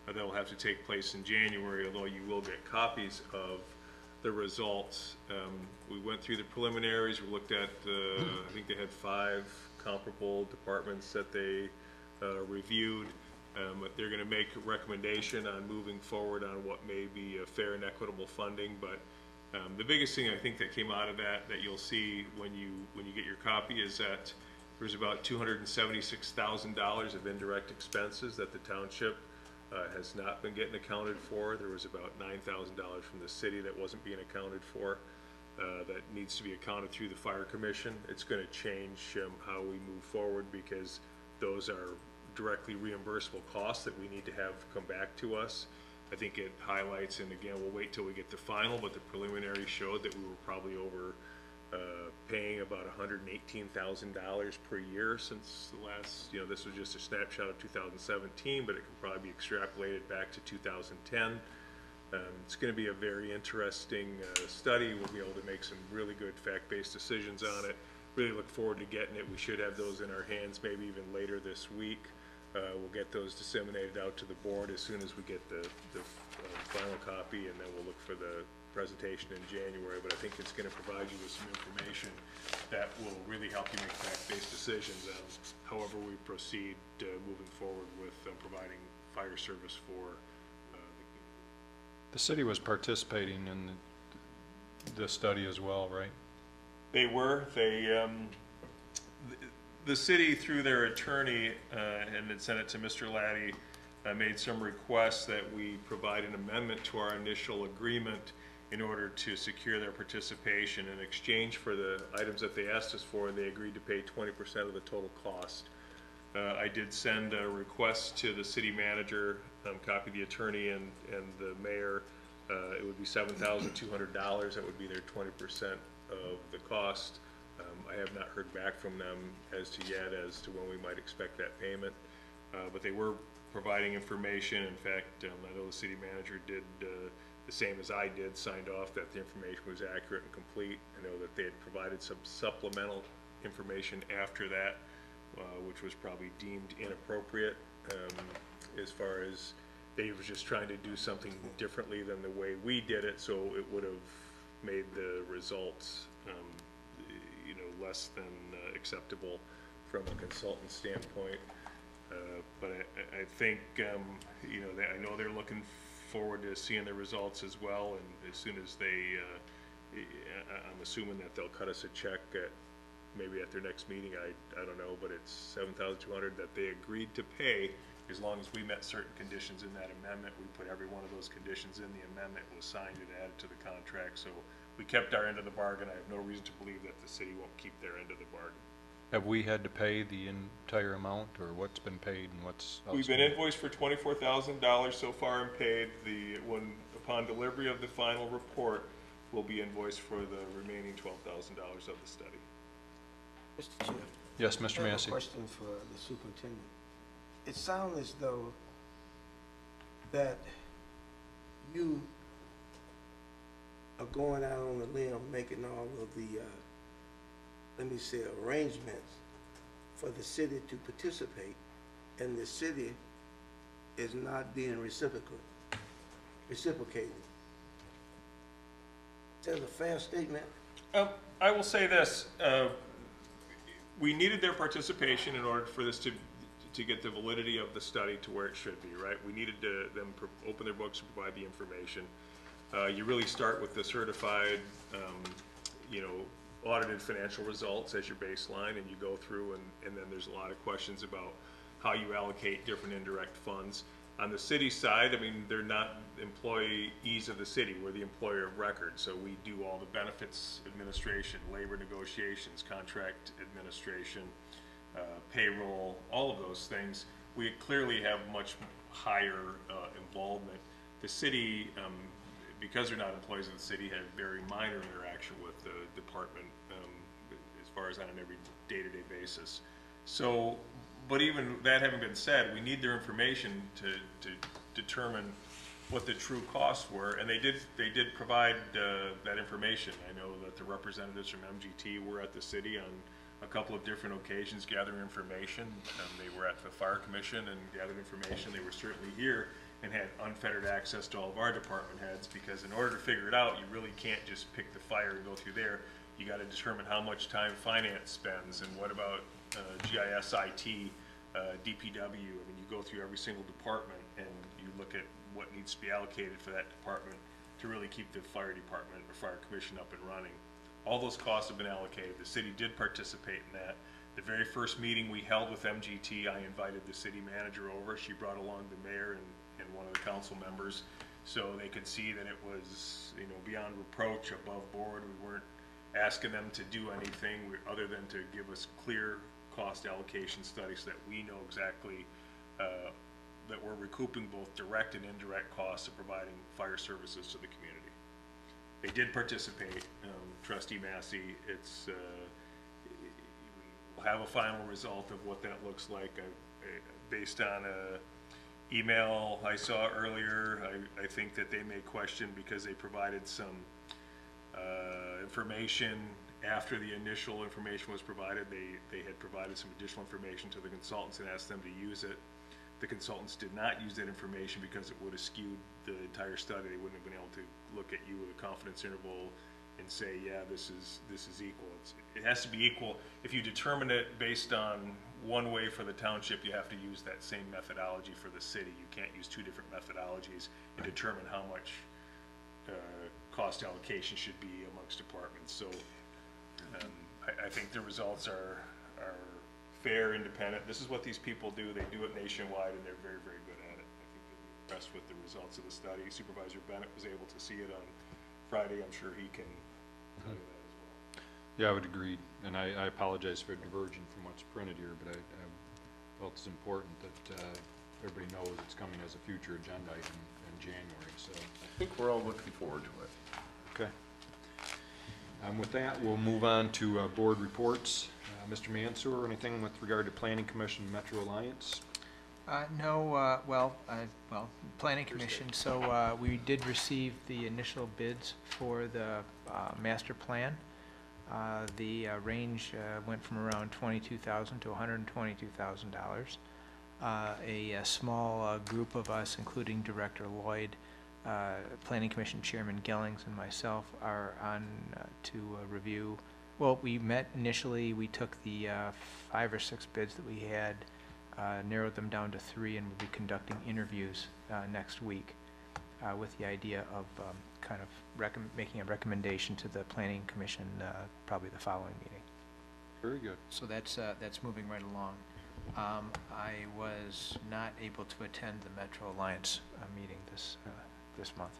That will have to take place in January, although you will get copies of the results. We went through the preliminaries. We looked at, I think they had 5 comparable departments that they reviewed. They're going to make a recommendation on moving forward on what may be a fair and equitable funding, but the biggest thing I think that came out of that you'll see when you get your copy is that there's about $276,000 of indirect expenses that the township has not been getting accounted for. There was about $9,000 from the city that wasn't being accounted for. That needs to be accounted through the Fire Commission. It's going to change how we move forward, because those are directly reimbursable costs that we need to have come back to us. I think it highlights, and again, we'll wait till we get the final, but the preliminary showed that we were probably over paying about $118,000 per year since the last, this was just a snapshot of 2017, but it can probably be extrapolated back to 2010. It's going to be a very interesting study. We'll be able to make some really good fact-based decisions on it. Really look forward to getting it. We should have those in our hands maybe even later this week. We'll get those disseminated out to the board as soon as we get the final copy, and then we'll look for the presentation in January. But I think it's going to provide you with some information that will really help you make fact-based decisions on however we proceed moving forward with providing fire service for The city was participating in the study as well, right? They were. The city, through their attorney, and had sent it to Mr. Laddie, made some requests that we provide an amendment to our initial agreement in order to secure their participation. In exchange for the items that they asked us for, they agreed to pay 20% of the total cost. I did send a request to the city manager, copy the attorney and the mayor. It would be $7,200. That would be their 20% of the cost. I have not heard back from them as to when we might expect that payment, but they were providing information. In fact, I know the city manager did the same as I did, signed off that the information was accurate and complete. I know that they had provided some supplemental information after that, which was probably deemed inappropriate, as far as they were just trying to do something differently than the way we did it, so it would have made the results less than acceptable from a consultant standpoint. But I think, I know they're looking forward to seeing the results as well, and as soon as they, I'm assuming that they'll cut us a check maybe at their next meeting. I don't know, but it's $7,200 that they agreed to pay as long as we met certain conditions in that amendment. We put every one of those conditions in the amendment, was signed and added to the contract, so we kept our end of the bargain. I have no reason to believe that the city won't keep their end of the bargain. Have we had to pay the entire amount, or what's been paid and what's outstanding? We've been invoiced for $24,000 so far and paid. Upon delivery of the final report, we'll be invoiced for the remaining $12,000 of the study. Mr. Chair. Yes, Mr. I have Massey. a question for the superintendent. It sounds as though that you are going out on a limb, making all of the, arrangements for the city to participate, and the city is not being reciprocated. Is that a fair statement? I will say this. We needed their participation in order for this to get the validity of the study to where it should be, right? We needed them open their books and provide the information. You really start with the certified, audited financial results as your baseline, and you go through, and then there's a lot of questions about how you allocate different indirect funds. On the city side, they're not employees of the city. We're the employer of record, so we do all the benefits administration, labor negotiations, contract administration, payroll, all of those things. We clearly have much higher involvement. The city, because they're not employees of the city, have very minor interaction with the department as far as on an every day-to-day basis. So, but even that having been said, we need their information to determine what the true costs were, and they did provide that information. I know that the representatives from MGT were at the city on a couple of different occasions gathering information. They were at the Fire Commission and gathered information. They were certainly here and had unfettered access to all of our department heads, because in order to figure it out, you really can't just pick the fire and go through there. You got to determine how much time finance spends, and what about GIS, IT, DPW. I mean, you go through every single department and you look at what needs to be allocated for that department to really keep the fire department or fire commission up and running. All those costs have been allocated. The city did participate in that. The very first meeting we held with MGT, I invited the city manager over. She brought along the mayor and one of the council members, so they could see that it was, you know, beyond reproach, above board. We weren't asking them to do anything other than to give us clear cost allocation studies so that we know exactly that we're recouping both direct and indirect costs of providing fire services to the community. They did participate. Trustee Massey, we'll have a final result of what that looks like. Based on a email I saw earlier, I think that they may question, because they provided some information after the initial information was provided. They had provided some additional information to the consultants and asked them to use it. The consultants did not use that information because it would have skewed the entire study. They wouldn't have been able to look at you with a confidence interval and say, yeah, this is equal. It has to be equal. If you determine it based on one way for the township, you have to use that same methodology for the city. You can't use two different methodologies and determine how much cost allocation should be amongst departments. So I think the results are fair, independent. This is what these people do. They do it nationwide, and they're very, very good at it. I think they'll be impressed with the results of the study. Supervisor Bennett was able to see it on Friday. I'm sure he can tell you that as well. Yeah, I would agree, and I apologize for diverging from what's printed here, but I felt it's important that everybody knows it's coming as a future agenda item in January, so. I think we're all looking forward to it. Okay. With that, we'll move on to board reports. Mr. Mansour, anything with regard to Planning Commission Metro Alliance? No, Planning Commission, so we did receive the initial bids for the master plan. The range went from around $22,000 to $122,000. A small group of us, including Director Lloyd, Planning Commission Chairman Gellings, and myself, are on to review. Well, we met initially. We took the 5 or 6 bids that we had, narrowed them down to 3, and we'll be conducting interviews next week with the idea of kind of making a recommendation to the Planning Commission probably the following meeting. Very good. So that's moving right along. I was not able to attend the Metro Alliance meeting this month.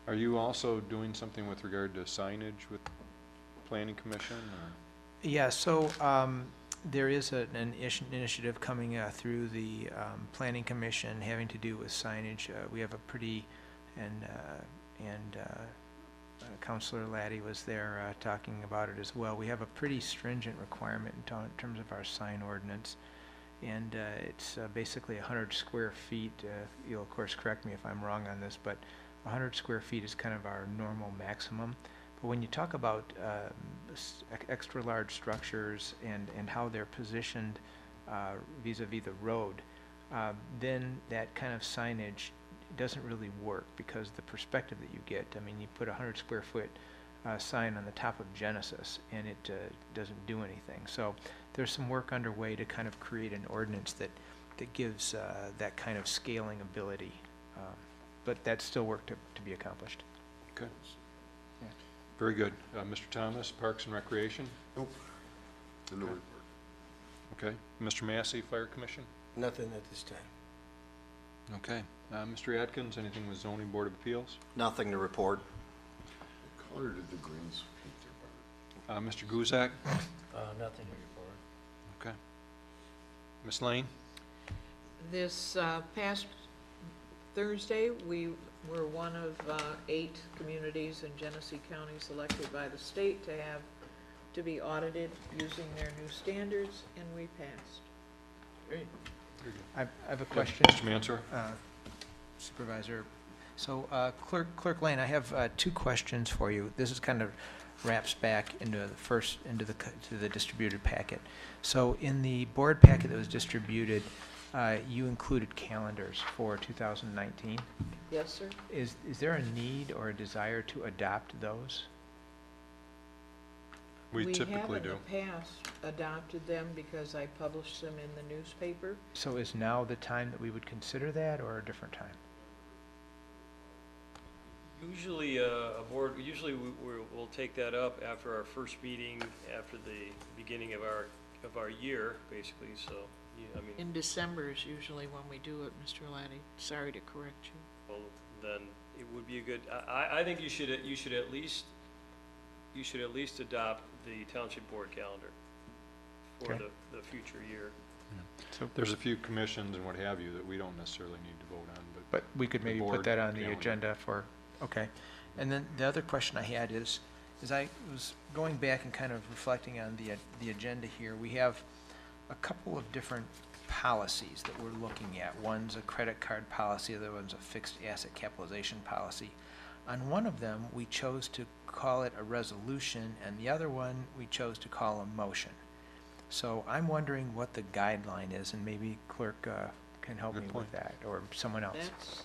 Are you also doing something with regard to signage with Planning Commission? Or? Yeah, so there is an initiative coming through the Planning Commission having to do with signage. We have a pretty, and Councilor Laddie was there talking about it as well. We have a pretty stringent requirement in terms of our sign ordinance, and it's basically 100 square feet. You'll of course correct me if I'm wrong on this, but 100 square feet is kind of our normal maximum. But when you talk about extra large structures and how they're positioned vis-a-vis the road, then that kind of signage doesn't really work, because the perspective that you get, I mean, you put a 100 square foot sign on the top of Genesis and it doesn't do anything. So there's some work underway to kind of create an ordinance that gives that kind of scaling ability. But that's still work to be accomplished. Okay. Yeah. Very good. Mr. Thomas, Parks and Recreation? Nope. No report. Okay. Mr. Massey, Fire Commission? Nothing at this time. Okay. Mr. Atkins, anything with Zoning Board of Appeals? Nothing to report. What color did the greens paint their barn? Mr. Guzak? Nothing to report. Okay. Ms. Lane? This past Thursday, we were one of 8 communities in Genesee County selected by the state to be audited using their new standards, and we passed. I have a question. Mr. Mansour? Supervisor, So Clerk Lane, I have two questions for you. This is kind of wraps back into to the distributed packet. So in the board packet that was distributed, you included calendars for 2019. Yes, sir? Is there a need or a desire to adopt those? We typically do. We have in the past adopted them because I published them in the newspaper. So is now the time that we would consider that, or a different time? Usually, we'll take that up after our first meeting, after the beginning of our year, basically, so, yeah, I mean, In December is usually when we do it, Mr. Laddie. Sorry to correct you. well, then it would be a good, I think you should at least adopt the township board calendar for Okay. the future year. So, There's a few commissions and what have you that we don't necessarily need to vote on, but we could the maybe put board that on the calendar. agenda for, okay. And then the other question I had is I was going back and kind of reflecting on the agenda here. We have a couple of different policies that we're looking at. One's a credit card policy, the other one's a fixed asset capitalization policy. On one of them, we chose to call it a resolution, and the other one, we chose to call a motion. So I'm wondering what the guideline is, and maybe clerk can help Good me point. with that, or someone else. That's,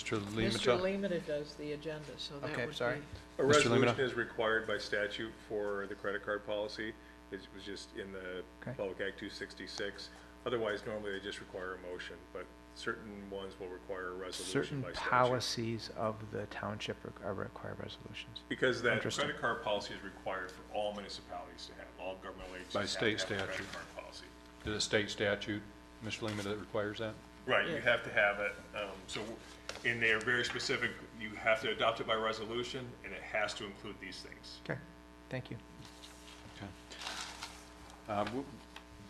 Mr. Mr. Limita? Lemata does the agenda, so that would be. Okay, sorry. A Mr. resolution Lemata? is required by statute for the credit card policy. It was just in the Okay. Public Act 266. Otherwise, normally they just require a motion, but certain ones will require a resolution Certain by statute. policies of the township require resolutions. Because that Interesting. credit card policy is required for all municipalities to have, all governmental agencies By have to state have a credit statute. card policy. Is it a state statute, Mr. Limita, that requires that? Right, you Yeah. have to have it, so in there, very specific, you have to adopt it by resolution, and it has to include these things. Okay, thank you.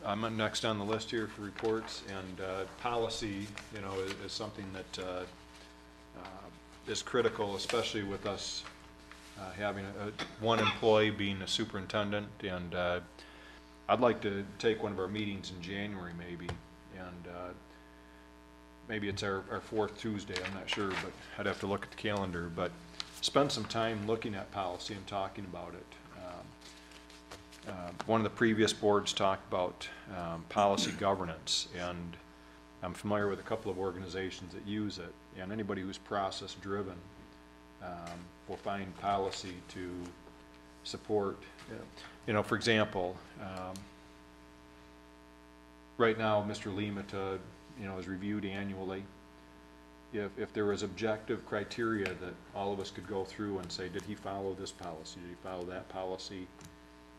I'm next on the list here for reports, and policy, you know, is something that is critical, especially with us having one employee being a superintendent, and I'd like to take one of our meetings in January maybe, and maybe it's our fourth Tuesday, I'm not sure, but I'd have to look at the calendar, but spend some time looking at policy and talking about it. One of the previous boards talked about policy governance, and I'm familiar with a couple of organizations that use it, and anybody who's process-driven will find policy to support. You know, for example, right now, Mr. Limita, you know, is reviewed annually. If there was objective criteria that all of us could go through and say, did he follow this policy, did he follow that policy?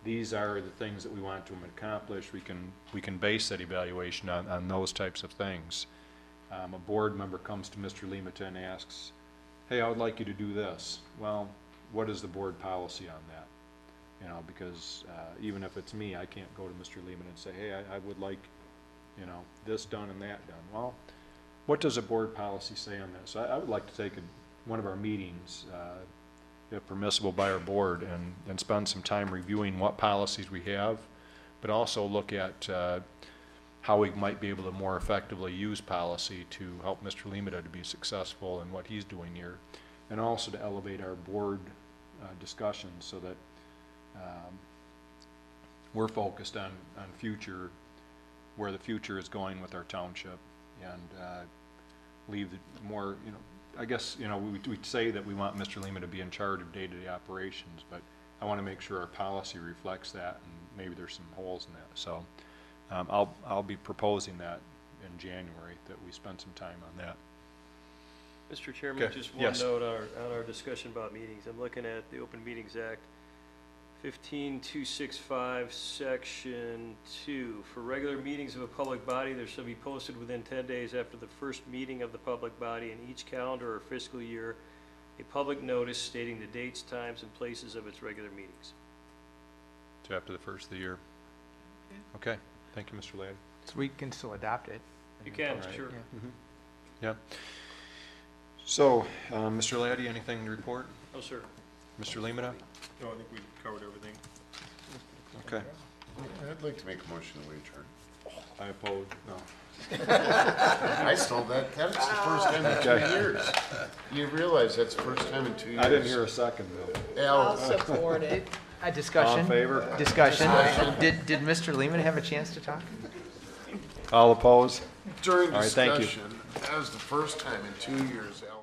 These are the things that we want to accomplish. We can base that evaluation on those types of things. A board member comes to Mr. Limita and asks, hey, I would like you to do this. Well, what is the board policy on that? You know, because even if it's me, I can't go to Mr. Limita and say, hey, I would like, you know, this done and that done. Well, what does a board policy say on this? I would like to take one of our meetings, if permissible by our board, and spend some time reviewing what policies we have, but also look at how we might be able to more effectively use policy to help Mr. Limita to be successful in what he's doing here, and also to elevate our board discussions so that we're focused on future, where the future is going with our township, and leave the more, you know, I guess, you know, we say that we want Mr. Lima to be in charge of day-to-day operations, but I want to make sure our policy reflects that, and maybe there's some holes in that. So I'll be proposing that in January, that we spend some time on that. Mr. Chairman, Okay, just one yes. note on our discussion about meetings. I'm looking at the Open Meetings Act, 15265, Section 2. For regular meetings of a public body, there shall be posted within 10 days after the first meeting of the public body in each calendar or fiscal year a public notice stating the dates, times, and places of its regular meetings. So after the first of the year. Okay, thank you, Mr. Ladd. So we can still adopt it. You can, All right. sure. Yeah. Yeah. So, Mr. Laddie, anything to report? No, sir. Mr. Limita? No, I think we covered everything. Okay. I'd like to make a motion that we adjourn. I oppose, no. I stole that. That's the first time in 2 years. You realize that's the first time in 2 years. I didn't hear a second, though. I'll support it. A discussion? All in favor? Discussion. Did Mr. Lehman have a chance to talk? All opposed? During All right, thank you. discussion, that was the first time in 2 years, Al.